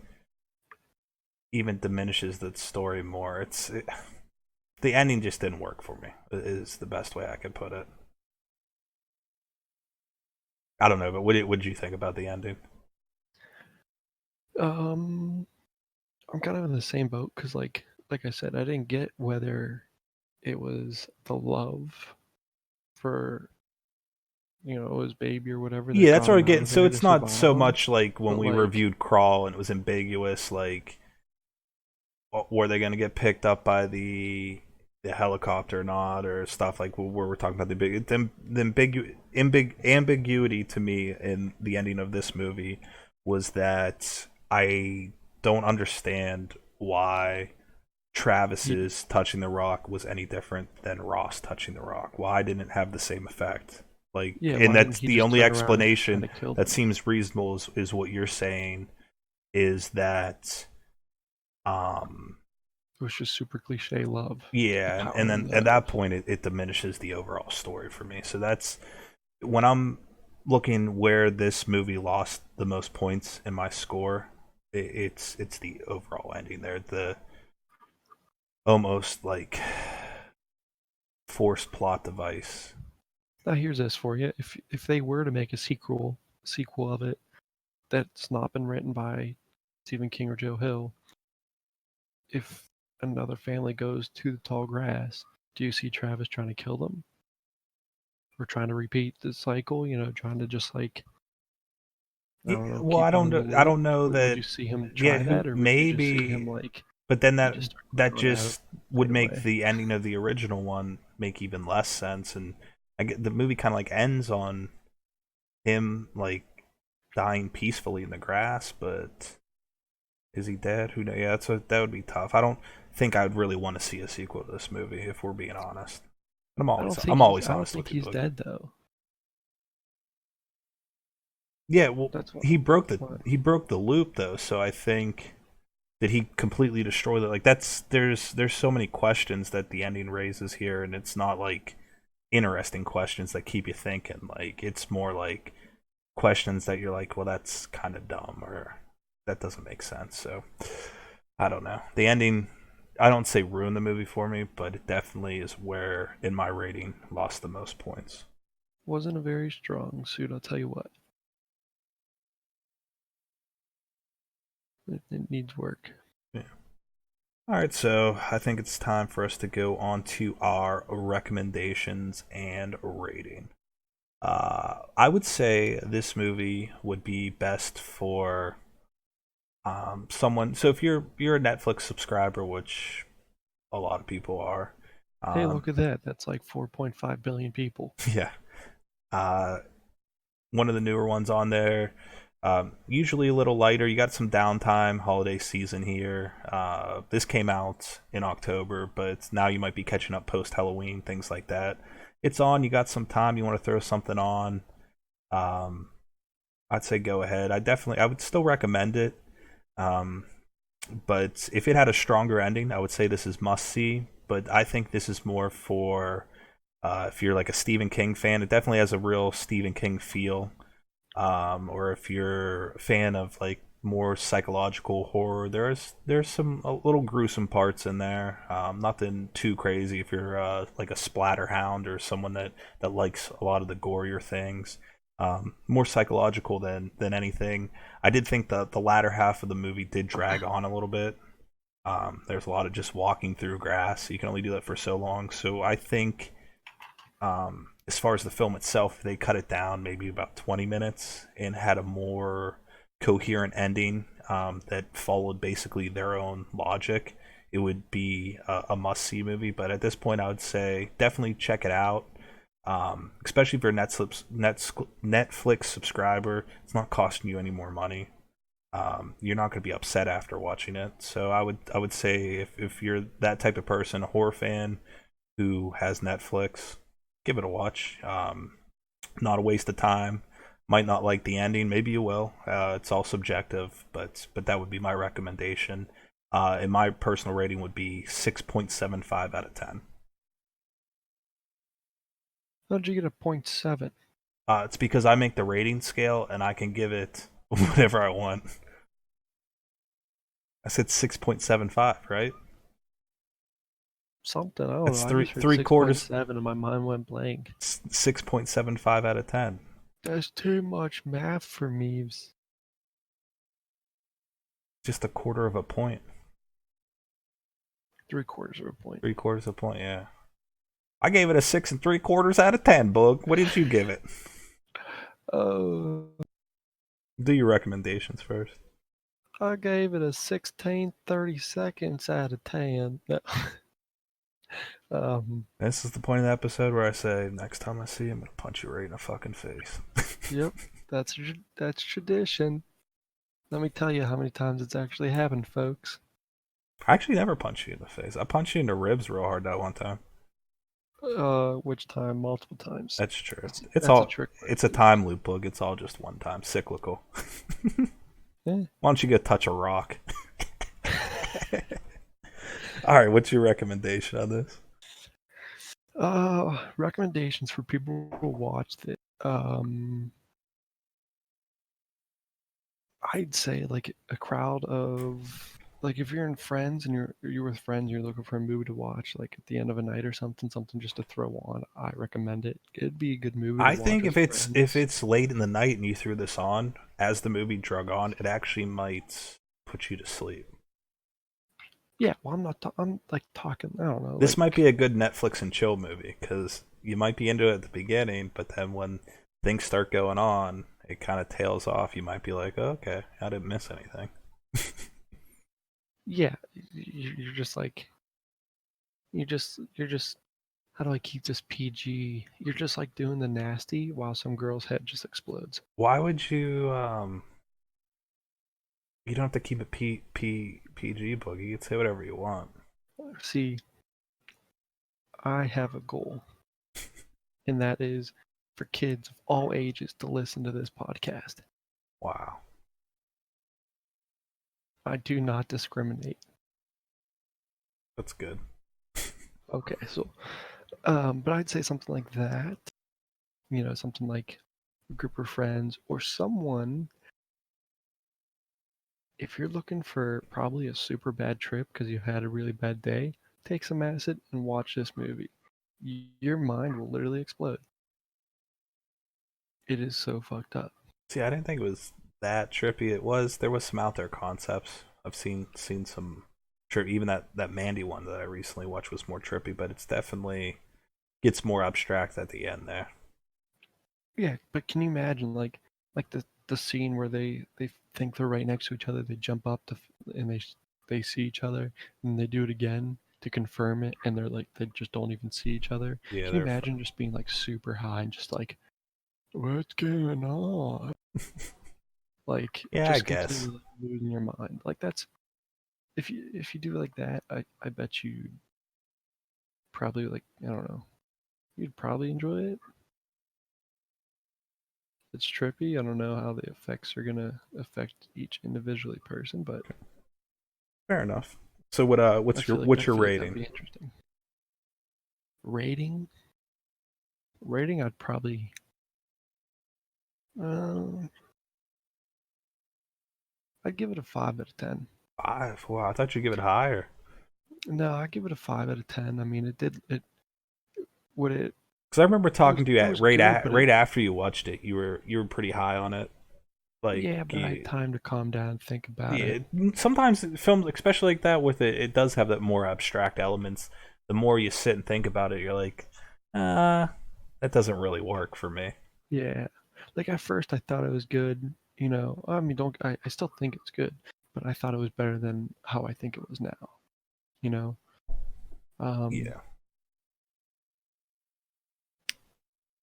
even diminishes the story more. The ending just didn't work for me, is the best way I could put it. I don't know, but what did you think about the ending? I'm kind of in the same boat, because like like I said, I didn't get whether it was the love for his baby or whatever that Yeah, that's got what him I'm out getting. of So there to it's not so survive. much like when But we like, reviewed Crawl and it was ambiguous, like were they going to get picked up by the helicopter or not, or stuff like where we're talking about the ambiguity to me in the ending of this movie was that I don't understand why Travis's touching the rock was any different than Ross touching the rock. Why didn't it have the same effect? Like, yeah, and why didn't that's he the just only turn around and just kind explanation of kill that them? seems reasonable is what you're saying is that It was just super cliche love. The yeah, power and of then at that love. point it diminishes the overall story for me. So that's when I'm looking where this movie lost the most points in my score. It's the overall ending there, the almost like forced plot device. Now here's this for you: if they were to make a sequel of it that's not been written by Stephen King or Joe Hill, if another family goes to the tall grass, do you see Travis trying to kill them? Or trying to repeat the cycle, trying to just like, I don't know, Well, keep them in the I loop? don't know Would that. you see him Yeah, try who that, or would you just see him maybe, like but then he that just start that going at it just would right make away? the ending of the original one make even less sense, and I get the movie kind of like ends on him like dying peacefully in the grass, but is he dead? Who knows? Yeah, that would be tough. I don't think I'd really want to see a sequel to this movie if we're being honest. But I'm always I don't honest think with people. he's dead though. Yeah, well, That's what. What? he broke the loop though, so I think did he completely destroy that? Like that's there's so many questions that the ending raises here, and it's not like interesting questions that keep you thinking. Like it's more like questions that you're like, well, that's kind of dumb or that doesn't make sense. So I don't know. The ending, I don't say ruined the movie for me, but it definitely is where in my rating lost the most points. Wasn't a very strong suit, I'll tell you what. It needs work. Yeah. All right, so I think it's time for us to go on to our recommendations and rating. I would say this movie would be best for someone. So if you're a Netflix subscriber, which a lot of people are, Hey, um, look at that. That's like 4.5 billion people. yeah, uh, one of the newer ones on there. Usually a little lighter. You got some downtime, holiday season here. This came out in October, but now you might be catching up post Halloween, things like that. It's on. You got some time. You want to throw something on. Um, I'd say go ahead. I would still recommend it. Um, but if it had a stronger ending, I would say this is must see. But I think this is more for if you're like a Stephen King fan. It definitely has a real Stephen King feel. Or if you're a fan of like more psychological horror, there's some a little gruesome parts in there. Nothing too crazy if you're like a splatterhound or someone that likes a lot of the gorier things. More psychological than anything. I did think the latter half of the movie did drag on a little bit. There's a lot of just walking through grass. You can only do that for so long. So I think as far as the film itself, they cut it down maybe about 20 minutes and had a more coherent ending that followed basically their own logic. It would be a must see movie, but at this point, I would say definitely check it out. Especially if you're a Netflix subscriber, it's not costing you any more money. You're not going to be upset after watching it. So I would say if you're that type of person, a horror fan who has Netflix, give it a watch. Not a waste of time. Might not like the ending, maybe you will. It's all subjective, but that would be my recommendation. And my personal rating would be 6.75 out of 10. How'd you get a .7? It's because I make the rating scale and I can give it whatever I want. I said 6.75, right? Something, I don't know. That's I just heard three quarters. 6.7 and my mind went blank. 6.75 out of 10. That's too much math for me. Just a quarter of a point. 3/4 of a point. 3/4 of a point, yeah. I gave it a 6 3/4 out of 10, Boog. What did you give it? Oh, Do your recommendations first. I gave it a 16/32 out of 10. This is the point of the episode where I say, next time I see you, I'm gonna punch you right in the fucking face. Yep, that's tradition. Let me tell you how many times it's actually happened, folks. I actually never punched you in the face. I punched you in the ribs real hard that one time. Which time? Multiple times. That's true. That's a trick. It's a time loop, Boog. It's all just one time, cyclical. Yeah. Why don't you go touch a rock? All right, what's your recommendation on this? Recommendations for people who watched it. I'd say like a crowd of like if you're in friends and you're with friends, you're looking for a movie to watch like at the end of a night or something just to throw on. I recommend it. It'd be a good movie. To I watch think with if friends. it's late in the night and you threw this on as the movie drug on, it actually might put you to sleep. Yeah, well, I'm like talking. I don't know. This like, might be a good Netflix and chill movie because you might be into it at the beginning, but then when things start going on, it kind of tails off. You might be like, oh, okay, I didn't miss anything. yeah, you're just like you're just. How do I keep this PG? You're just like doing the nasty while some girl's head just explodes. Why would you? You don't have to keep it PG, Boogie. You can say whatever you want. See, I have a goal, and that is for kids of all ages to listen to this podcast. Wow. I do not discriminate. That's good. Okay, so, but I'd say something like that. You know, something like a group of friends or someone. If you're looking for probably a super bad trip because you had a really bad day, take some acid and watch this movie. Your mind will literally explode. It is so fucked up. See, I didn't think it was that trippy. There was some out there concepts. I've seen some trip. Even that Mandy one that I recently watched was more trippy, but it's definitely gets more abstract at the end there. Yeah, but can you imagine like the scene where they think they're right next to each other, they jump up and they see each other, and they do it again to confirm it, and they're like they just don't even see each other. Yeah, Can you imagine just being like super high and just like, what's going on? Like, yeah, just I guess. completely losing your mind. Like that's if you do like that, I bet you probably like I don't know, you'd probably enjoy it. It's trippy. I don't know how the effects are gonna affect each individually person, but Fair enough. So what's your that'd rating? be interesting. Rating, I'd probably I'd give it a 5 out of 10. 5? Wow, I thought you'd give it higher. No, I'd give it a 5 out of 10. I mean, would it. Because I remember talking to you right good, after you watched it. You were pretty high on it. Like yeah, but I had time to calm down and think about it. Sometimes films, especially like that, with it does have that more abstract elements. The more you sit and think about it, you're like, that doesn't really work for me. Yeah, like at first I thought it was good. You know, I mean, I still think it's good, but I thought it was better than how I think it was now. You know. Yeah.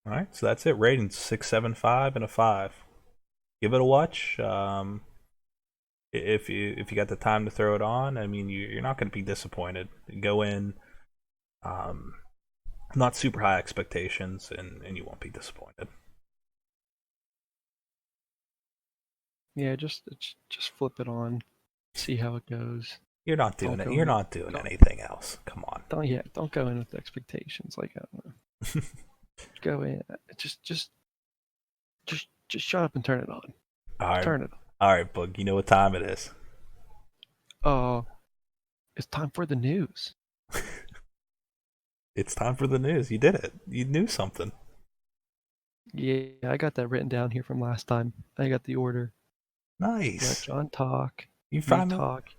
All right, so that's it. Rating 6.75 and a 5. Give it a watch. If you got the time to throw it on, I mean, you're not going to be disappointed. Go in, not super high expectations, and you won't be disappointed. Yeah, just flip it on, see how it goes. You're not doing it. You're not doing anything else. Come on. Don't go in with expectations. Like I don't know. Go in. Just shut up and turn it on. All right. Turn it on. All right, Boog. You know what time it is. It's time for the news. It's time for the news. You did it. You knew something. Yeah, I got that written down here from last time. I got the order. Nice. Let John talk. You talk.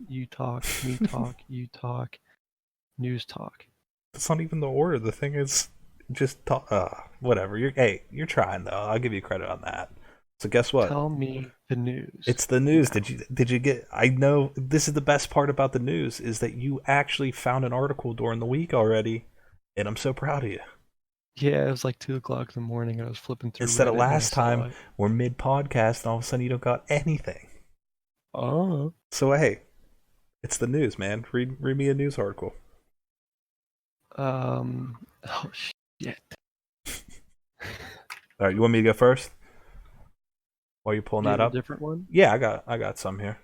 You talk. Me talk. You talk. news talk. That's not even the order. The thing is, just talk. Whatever. You're trying though. I'll give you credit on that. So guess what? Tell me the news. It's the news. now. Did you get? I know this is the best part about the news is that you actually found an article during the week already, and I'm so proud of you. Yeah, it was like 2 o'clock in the morning. I was flipping through. Instead of Reddit and I last saw time, it. we're mid podcast, and all of a sudden you don't got anything. Oh. So hey, it's the news, man. Read me a news article. Oh shit. All right, you want me to go first? While you're pulling Do you that have up? a different one? Yeah, I got some here.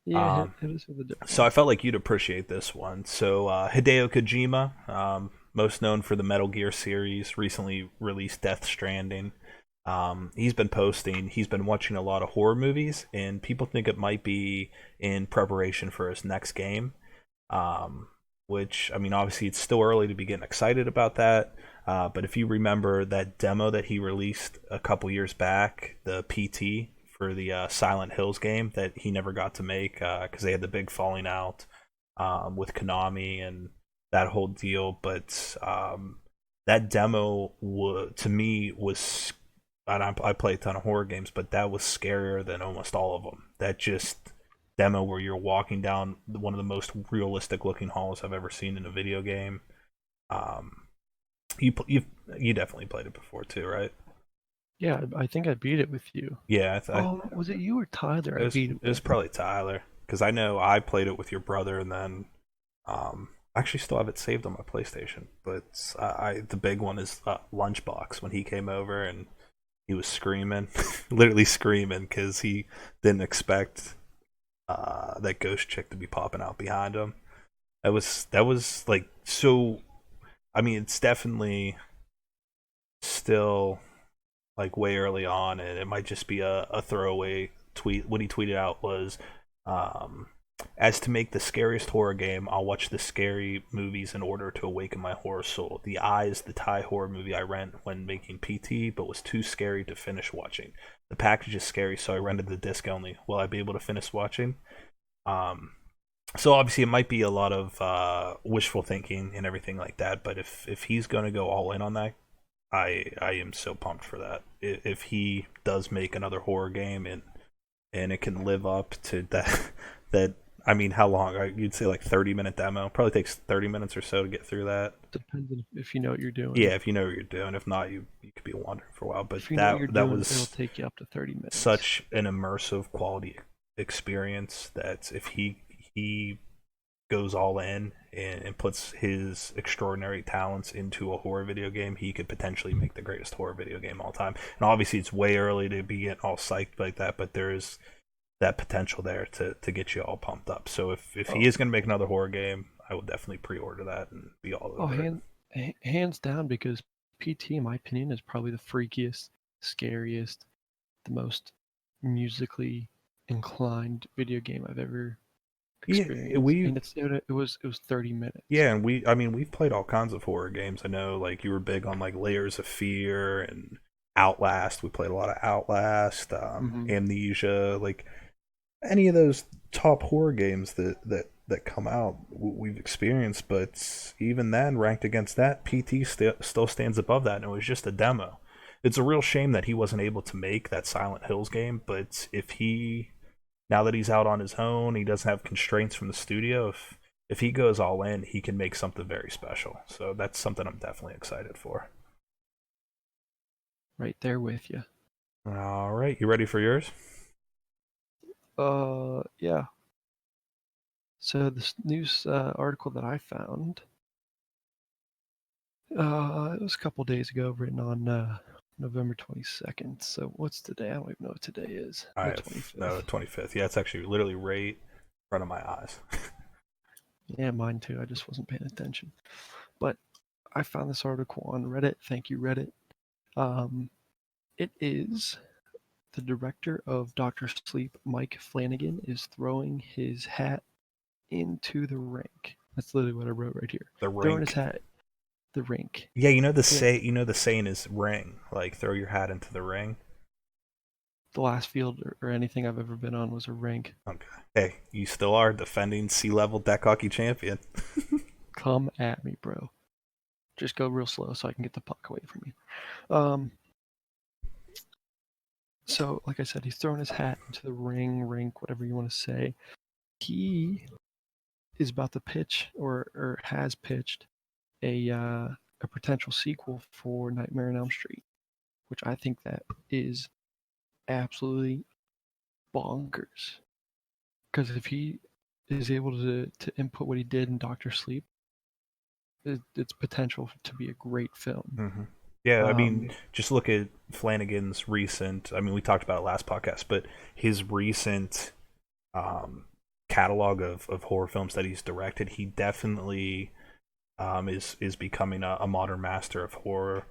Yeah, hit us with a different So one. I felt like you'd appreciate this one. So Hideo Kojima, most known for the Metal Gear series, recently released Death Stranding. He's been watching a lot of horror movies, and people think it might be in preparation for his next game. Which, I mean, obviously it's still early to be getting excited about that. But if you remember that demo that he released a couple years back, the PT for the Silent Hills game that he never got to make because they had the big falling out with Konami and that whole deal. But that demo to me was, and I play a ton of horror games, but that was scarier than almost all of them. That just demo where you're walking down one of the most realistic looking halls I've ever seen in a video game. You definitely played it before too, right? Yeah, I think I beat it with you. Yeah, Was it you or Tyler? I beat it. It was probably Tyler because I know I played it with your brother, and then I actually still have it saved on my PlayStation. But the big one is Lunchbox when he came over and he was screaming, literally screaming because he didn't expect that ghost chick to be popping out behind him. That was like so. I mean, it's definitely still like way early on, and it might just be a throwaway tweet. What he tweeted out was, as to make the scariest horror game, I'll watch the scary movies in order to awaken my horror soul. The Eye is the Thai horror movie I rent when making PT, but was too scary to finish watching. The package is scary, so I rented the disc only. Will I be able to finish watching? So obviously it might be a lot of wishful thinking and everything like that, but if he's going to go all in on that, I am so pumped for that. If he does make another horror game and it can live up to that I mean, how long? You'd say like 30-minute demo. Probably takes 30 minutes or so to get through that. Depends if you know what you're doing. Yeah, if you know what you're doing. If not, you could be wandering for a while. But if you know what you're that doing, was it'll take you up to 30 minutes. Such an immersive quality experience that if he goes all in and puts his extraordinary talents into a horror video game, he could potentially make the greatest horror video game of all time. And obviously it's way early to be getting all psyched like that, but there is that potential there to get you all pumped up. So if he is going to make another horror game, I will definitely pre-order that and be all over it. Hands down, because PT, in my opinion, is probably the freakiest, scariest, the most musically inclined video game I've ever experienced. Yeah, and it was 30 minutes. Yeah, and we've played all kinds of horror games. I know, like, you were big on like Layers of Fear and Outlast. We played a lot of Outlast, Amnesia, like any of those top horror games that come out, we've experienced. But even then, ranked against that, PT still stands above that, and it was just a demo. It's a real shame that he wasn't able to make that Silent Hills game, but now that he's out on his own, he doesn't have constraints from the studio. If he goes all in, he can make something very special. So that's something I'm definitely excited for. Right there with you. All right, you ready for yours? Yeah. So this news article that I found, it was a couple days ago, written on November 22nd. So what's today? I don't even know what today is. The 25th. Yeah, it's actually literally right in front of my eyes. Yeah, mine too. I just wasn't paying attention. But I found this article on Reddit. Thank you, Reddit. It is the director of Dr. Sleep, Mike Flanagan, is throwing his hat into the rink. That's literally what I wrote right here. The rink. Throwing his hat. The rink. Yeah, the saying is ring. Like, throw your hat into the ring. The last field or anything I've ever been on was a rink. Okay. Hey, you still are defending sea-level deck hockey champion. come at me, bro. Just go real slow so I can get the puck away from you. So, like I said, he's thrown his hat into the rink, whatever you want to say. He is about to pitch, or has pitched, a potential sequel for Nightmare on Elm Street, which I think that is absolutely bonkers. Because if he is able to input what he did in Doctor Sleep, it's potential to be a great film. Mm-hmm. Yeah, I mean, just look at Flanagan's recent. I mean, we talked about it last podcast, but his recent catalog of horror films that he's directed, he definitely is becoming a modern master of horror.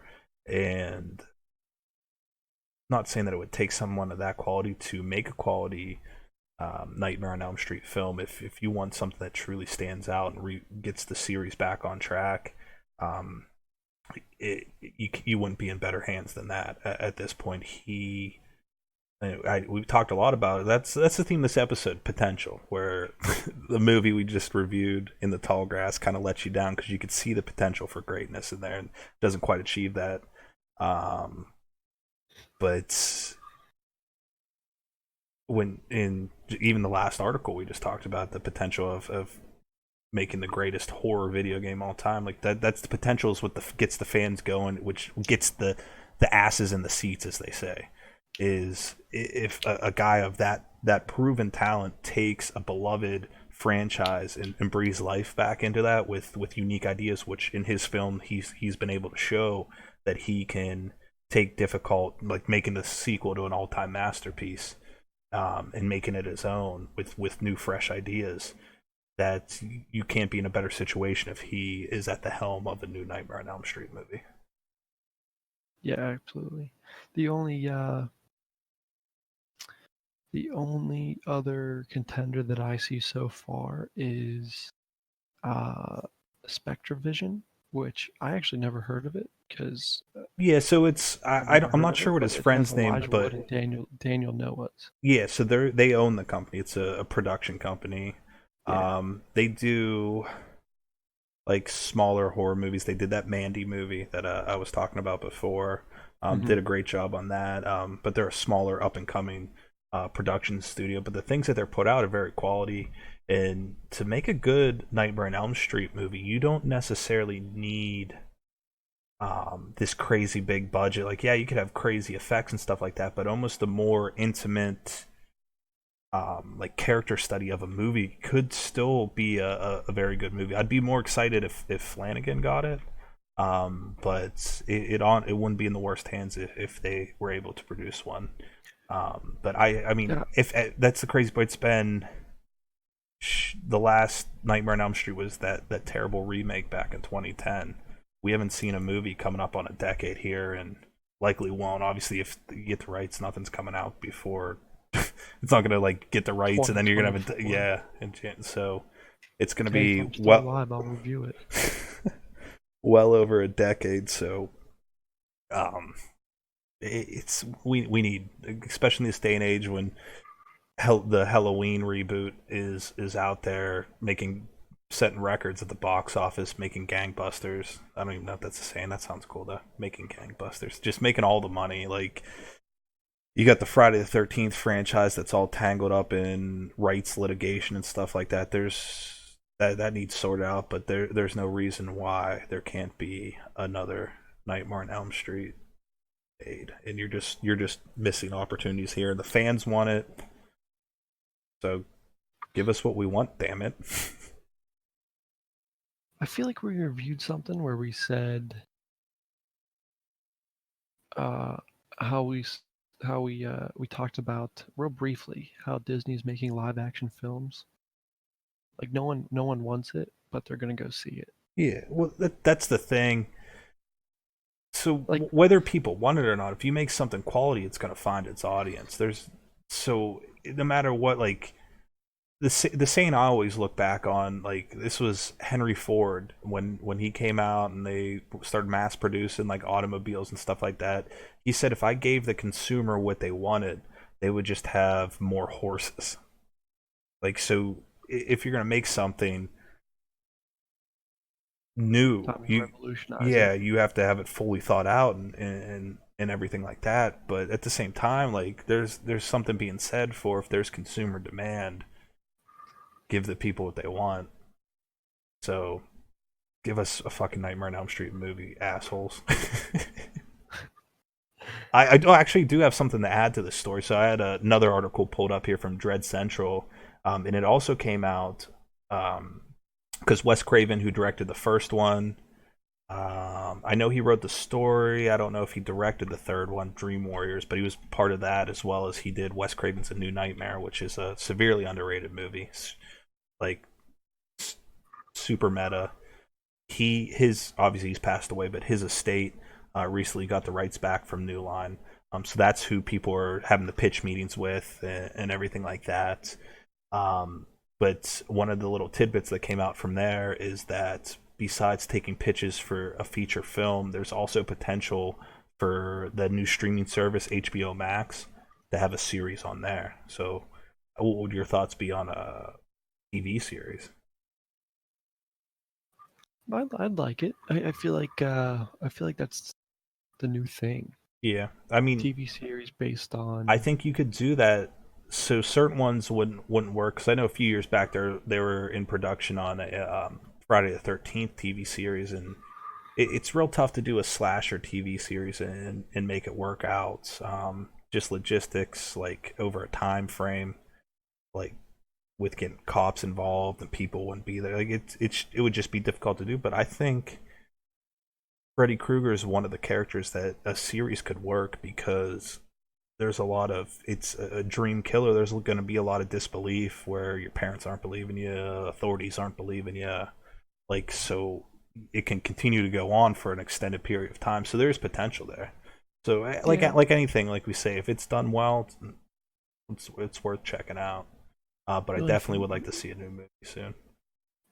And not saying that it would take someone of that quality to make a quality Nightmare on Elm Street film. If you want something that truly stands out and gets the series back on track, you wouldn't be in better hands than that at this point. We've talked a lot about it. That's the theme of this episode, potential, where the movie we just reviewed, In the Tall Grass, kind of lets you down because you could see the potential for greatness in there and doesn't quite achieve that. But when in even the last article we just talked about the potential of making the greatest horror video game all time, like that's the potential is what gets the fans going, which gets the asses in the seats, as they say. Is if a guy of that proven talent takes a beloved franchise and breathes life back into that with unique ideas, which in his film he's been able to show that he can take difficult, like making the sequel to an all-time masterpiece, and making it his own with new fresh ideas, that you can't be in a better situation if he is at the helm of a new Nightmare on Elm Street movie. Yeah, absolutely. The only other contender that I see so far is SpectraVision, which I actually never heard of it because yeah. So it's I'm not sure what his friend's name, but Daniel Noah's. Yeah, so they own the company. It's a production company. Yeah. They do like smaller horror movies. They did that Mandy movie that I was talking about before. Did a great job on that. But they're a smaller, up and coming production studio. But the things that they're put out are very quality. And to make a good Nightmare on Elm Street movie, you don't necessarily need this crazy big budget. Like, yeah, you could have crazy effects and stuff like that, but almost a more intimate like character study of a movie could still be a very good movie. I'd be more excited if Flanagan got it, but it wouldn't be in the worst hands if they were able to produce one. But I mean, if that's the crazy part. It's been the last Nightmare on Elm Street was that terrible remake back in 2010. We haven't seen a movie coming up on a decade here, and likely won't. Obviously, if you get the rights, nothing's coming out before. It's not gonna like get the rights, and then you're gonna have and so it's gonna be live. I'll review it. well over a decade. So, we need, especially in this day and age when the Halloween reboot is out there setting records at the box office, making gangbusters. I don't even know if that's a saying. That sounds cool though. Making gangbusters, just making all the money. Like, you got the Friday the 13th franchise that's all tangled up in rights litigation and stuff like that. That needs sorted out, but there's no reason why there can't be another Nightmare on Elm Street made. And you're just missing opportunities here. The fans want it, so give us what we want, damn it. I feel like we reviewed something where we said how we talked about real briefly how Disney's making live action films. Like no one wants it, but they're gonna go see it. Yeah, well, that's the thing. So like, whether people want it or not, if you make something quality, it's gonna find its audience. So no matter what, like the saying I always look back on, like this was Henry Ford when he came out and they started mass producing like automobiles and stuff like that. He said if I gave the consumer what they wanted, they would just have more horses. Like, so if you're gonna make something, new. Time to You revolutionize it. yeah, you have to have it fully thought out and everything like that. But at the same time, like there's something being said for if there's consumer demand, give the people what they want. So give us a fucking Nightmare on Elm Street movie, assholes. Actually do have something to add to this story. So I had another article pulled up here from Dread Central, and it also came out because Wes Craven, who directed the first one, I know he wrote the story. I don't know if he directed the third one, Dream Warriors, but he was part of that as well as he did Wes Craven's A New Nightmare, which is a severely underrated movie. It's like super meta. His obviously he's passed away, but his estate recently got the rights back from New Line. So that's who people are having the pitch meetings with and everything like that. But one of the little tidbits that came out from there is that besides taking pitches for a feature film, there's also potential for the new streaming service HBO Max to have a series on there. So, what would your thoughts be on a TV series? I'd like it. I feel like that's the new thing. Yeah, I mean, TV series based on. I think you could do that. So certain ones wouldn't work because I know a few years back they were in production on a Friday the 13th TV series, and it's real tough to do a slasher TV series and make it work out. Just logistics, like over a time frame, like with getting cops involved and people wouldn't be there. Like it would just be difficult to do. But I think Freddy Krueger is one of the characters that a series could work because there's a lot of it's a dream killer. There's going to be a lot of disbelief where your parents aren't believing you, authorities aren't believing you, like so it can continue to go on for an extended period of time. So there's potential there. So like anything, like we say, if it's done well, it's worth checking out. But I definitely would like to see a new movie soon.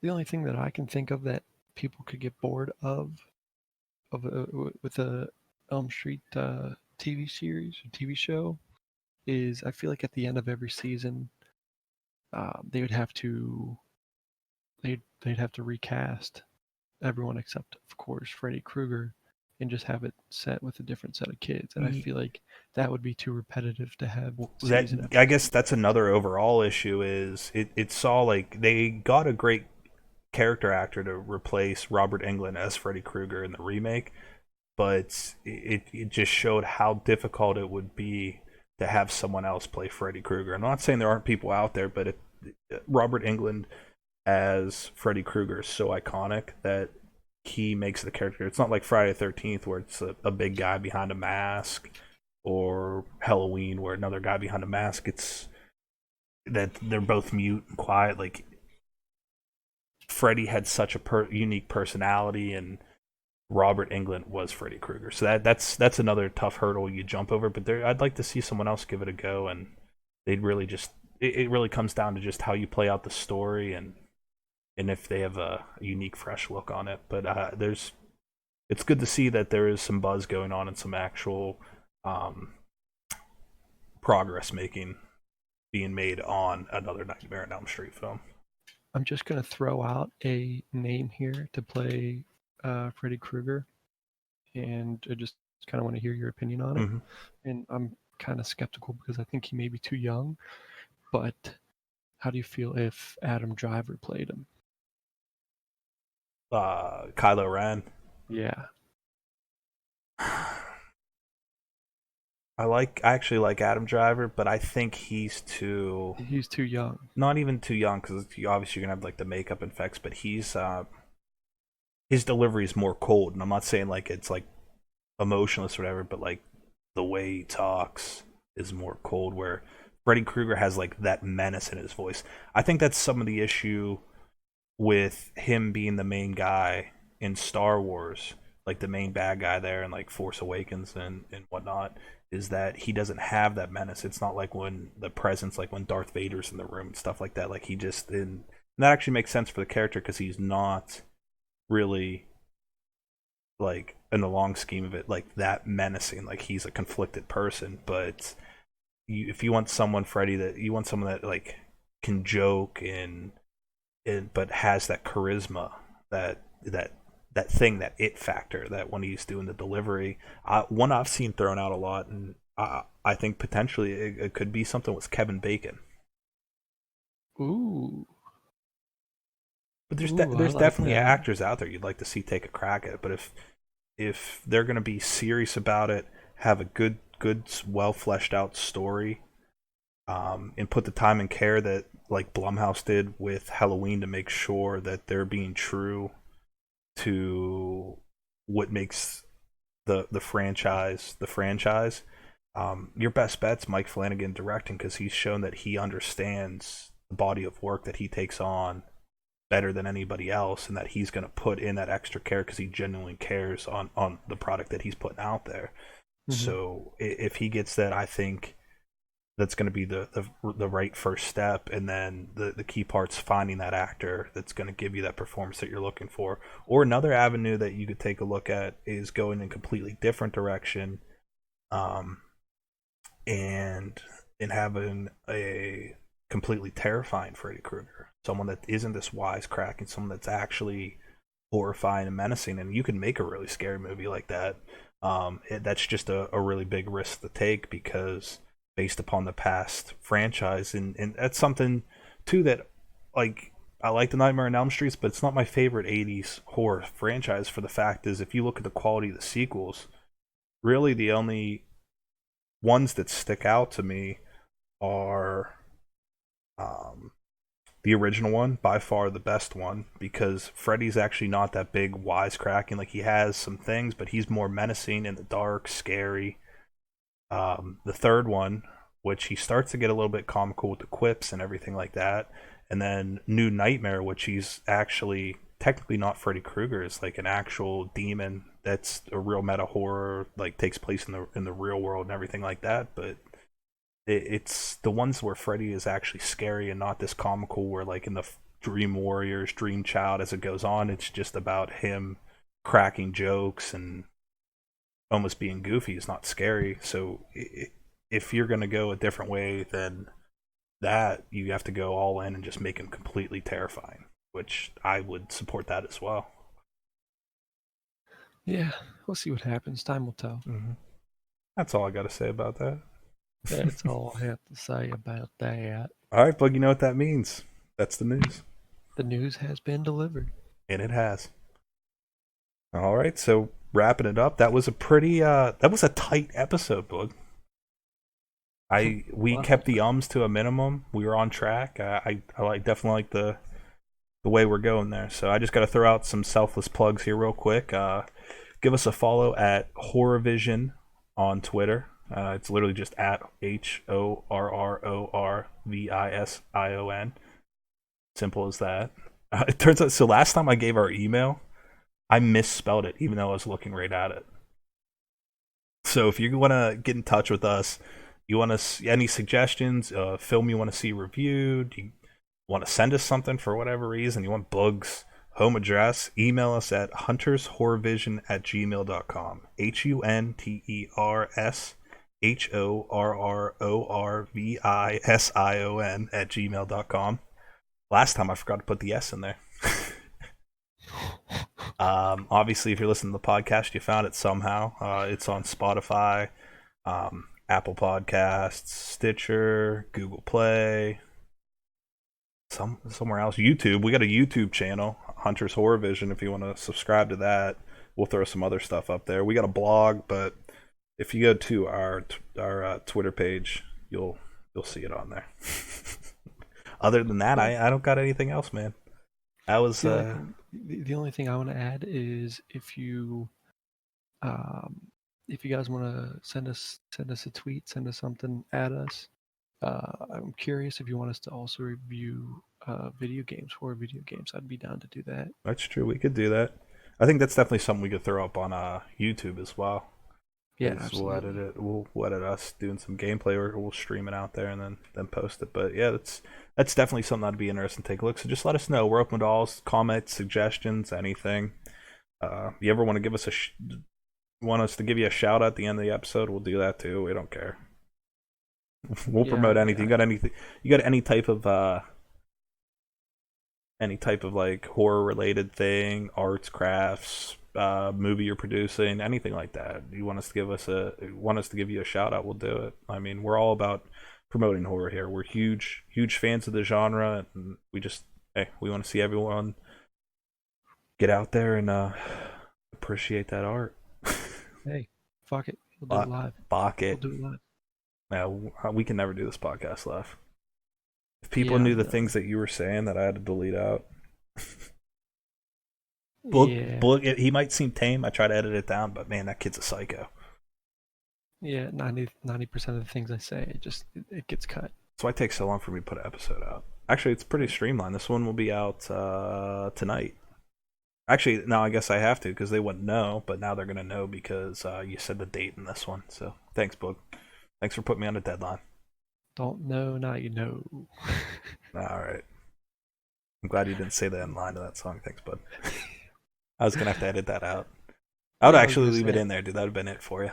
The only thing that I can think of that people could get bored of with a Elm Street TV series or TV show is I feel like at the end of every season, they would have to they'd have to recast everyone except of course Freddy Krueger and just have it set with a different set of kids. And I feel like that would be too repetitive to have season I guess that's another overall issue is it saw like they got a great character actor to replace Robert Englund as Freddy Krueger in the remake, but it just showed how difficult it would be to have someone else play Freddy Krueger. I'm not saying there aren't people out there, but Robert Englund as Freddy Krueger is so iconic that he makes the character. It's not like Friday the 13th where it's a big guy behind a mask, or Halloween where another guy behind a mask. It's that they're both mute and quiet. Like Freddy had such a unique personality, and Robert Englund was Freddy Krueger. So that's another tough hurdle you jump over. But I'd like to see someone else give it a go, and they'd really just it really comes down to just how you play out the story and if they have a unique, fresh look on it. But it's good to see that there is some buzz going on and some actual progress being made on another Nightmare on Elm Street film. I'm just going to throw out a name here to play Freddy Krueger, and I just kind of want to hear your opinion on it. Mm-hmm. And I'm kind of skeptical because I think he may be too young, but how do you feel if Adam Driver played him? Kylo Ren. Yeah. I actually like Adam Driver, but I think he's too young. Not even too young, because obviously you're gonna have like the makeup effects, but he's his delivery is more cold, and I'm not saying like it's like emotionless or whatever, but like the way he talks is more cold. Where Freddy Krueger has like that menace in his voice. I think that's some of the issue with him being the main guy in Star Wars, like the main bad guy there in like Force Awakens and whatnot, is that he doesn't have that menace. It's not like when the presence, like when Darth Vader's in the room and stuff like that. Like he just, and that actually makes sense for the character because he's not really like in the long scheme of it like that menacing. Like he's a conflicted person, but if you want someone, Freddy, that you want someone that like can joke and but has that charisma that that thing, that it factor, that when he's doing the delivery. One I've seen thrown out a lot, and I think potentially it could be something with Kevin Bacon. Ooh. But there's I like definitely that. actors out there you'd like to see take a crack at it. But if they're going to be serious about it, have a good well fleshed out story, and put the time and care that like Blumhouse did with Halloween to make sure that they're being true to what makes the franchise the franchise. Your best bet's Mike Flanagan directing, because he's shown that he understands the body of work that he takes on better than anybody else, and that he's going to put in that extra care because he genuinely cares on the product that he's putting out there. Mm-hmm. So if he gets that, I think that's going to be the right first step, and then the key part's finding that actor that's going to give you that performance that you're looking for. Or another avenue that you could take a look at is going in a completely different direction, and having a completely terrifying Freddy Krueger, someone that isn't this wisecracking, someone that's actually horrifying and menacing. And you can make a really scary movie like that. That's just a really big risk to take, because based upon the past franchise, and that's something too that, like, I like the Nightmare on Elm Street, but it's not my favorite 80s horror franchise. For the fact is, if you look at the quality of the sequels, really the only ones that stick out to me are the original one, by far the best one, because Freddy's actually not that big wisecracking. Like, he has some things, but he's more menacing in the dark, scary. The third one, which he starts to get a little bit comical with the quips and everything like that, and then New Nightmare, which he's actually technically not Freddy Krueger, is like an actual demon that's a real meta horror, like takes place in the real world and everything like that. But it's the ones where Freddy is actually scary and not this comical, where like in the Dream Warriors, Dream Child, as it goes on, it's just about him cracking jokes and almost being goofy. Is not scary. So if you're going to go a different way than that, you have to go all in and just make him completely terrifying, which I would support that as well. Yeah, we'll see what happens. Time will tell. Mm-hmm. That's all I got to say about that. That's all I have to say about that. All right, Bug, you know what that means. That's the news. The news has been delivered. And it has. All right, so wrapping it up, that was a pretty that was a tight episode, Bug. We kept the ums to a minimum. We were on track. I definitely like the way we're going there. So I just got to throw out some selfless plugs here real quick. Give us a follow at HorrorVision on Twitter. It's literally just at HorrorVision. Simple as that. It turns out, so last time I gave our email, I misspelled it, even though I was looking right at it. So if you want to get in touch with us, you want to any suggestions, film you want to see reviewed, you want to send us something for whatever reason, you want Bug's home address, email us at huntershorrorvision@gmail.com. HuntersHorrorVision@gmail.com. Last time I forgot to put the S in there. Obviously, if you're listening to the podcast, you found it somehow. It's on Spotify, Apple Podcasts, Stitcher, Google Play, somewhere else. YouTube. We got a YouTube channel, Hunter's Horror Vision. If you want to subscribe to that, we'll throw some other stuff up there. We got a blog, but if you go to our Twitter page, you'll see it on there. Other than that, I don't got anything else, man. That was the only thing I want to add is if you guys want to send us a tweet, send us something, add us. I'm curious if you want us to also review video games, horror video games. I'd be down to do that. That's true. We could do that. I think that's definitely something we could throw up on YouTube as well. Yeah, absolutely. We'll edit us doing some gameplay, or we'll stream it out there and then post it. But yeah, that's definitely something that'd be interesting to take a look. So just let us know. We're open to all comments, suggestions, anything. You ever want to give us want us to give you a shout out at the end of the episode? We'll do that too. We don't care. We'll promote anything. You got anything? You got any type of any type of like horror related thing, arts, crafts, movie you're producing, anything like that. You want us to give you a shout out, we'll do it. I mean, we're all about promoting horror here. We're huge fans of the genre, and we want to see everyone get out there and appreciate that art. Hey, fuck it. We'll do it live. Fuck it. We'll do it live. No, we can never do this podcast live. If people knew the things that you were saying that I had to delete out. Book, he might seem tame. I try to edit it down, but man, that kid's a psycho. Yeah, 90% of the things I say, it gets cut. That's why it takes so long for me to put an episode out. Actually, it's pretty streamlined. This one will be out tonight. Actually, no, I guess I have to because they wouldn't know, but now they're going to know because you said the date in this one. So thanks, Book. Thanks for putting me on a deadline. Don't know, now you know. All right. I'm glad you didn't say the end line of that song. Thanks, bud. I was going to have to edit that out. I would actually leave it in there, dude. That would have been it for you.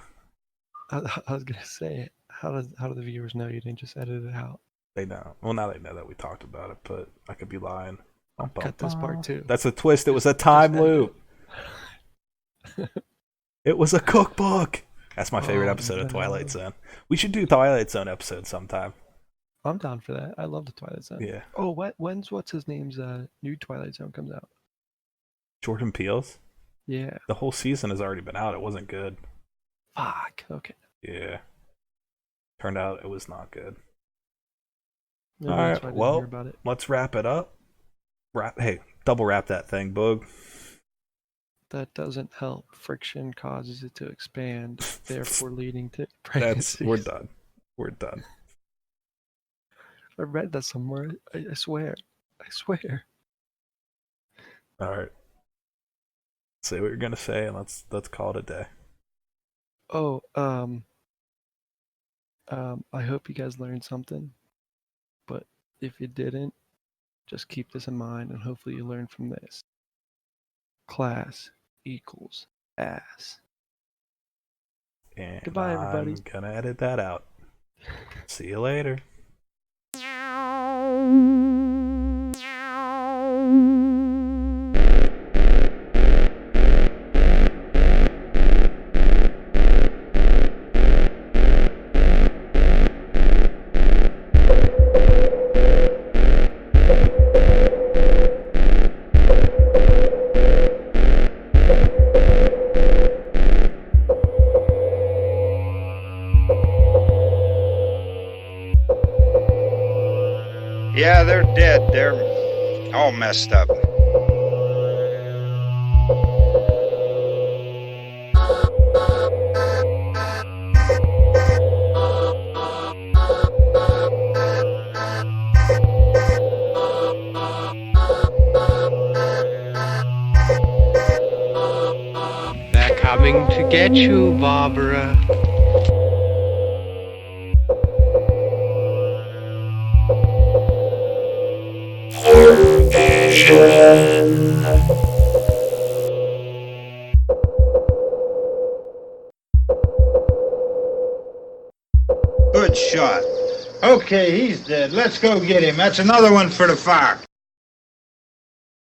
I was going to say, how do the viewers know you didn't just edit it out? They know. Well, now they know that we talked about it, but I could be lying. Cut this part too. That's a twist. It was a time loop. It was a cookbook. That's my favorite episode of Twilight Zone. We should do Twilight Zone episodes sometime. I'm down for that. I love the Twilight Zone. Yeah. Oh, when's what's his name's new Twilight Zone comes out? Jordan Peele's? Yeah. The whole season has already been out. It wasn't good. Fuck. Okay. Yeah. Turned out it was not good. No, all right. Well, let's wrap it up. Hey, double wrap that thing, Boog. That doesn't help. Friction causes it to expand, therefore leading to pregnancies. We're done. We're done. I read that somewhere. I swear. I swear. All right. Say what you're gonna say, and let's call it a day. Oh, I hope you guys learned something. But if you didn't, just keep this in mind, and hopefully you learn from this. Class equals ass. And goodbye, everybody. I'm gonna edit that out. See you later. Yeah, they're dead. They're all messed up. They're coming to get you, Barbara. HorrorVision. Good shot. Okay, he's dead. Let's go get him. That's another one for the fire.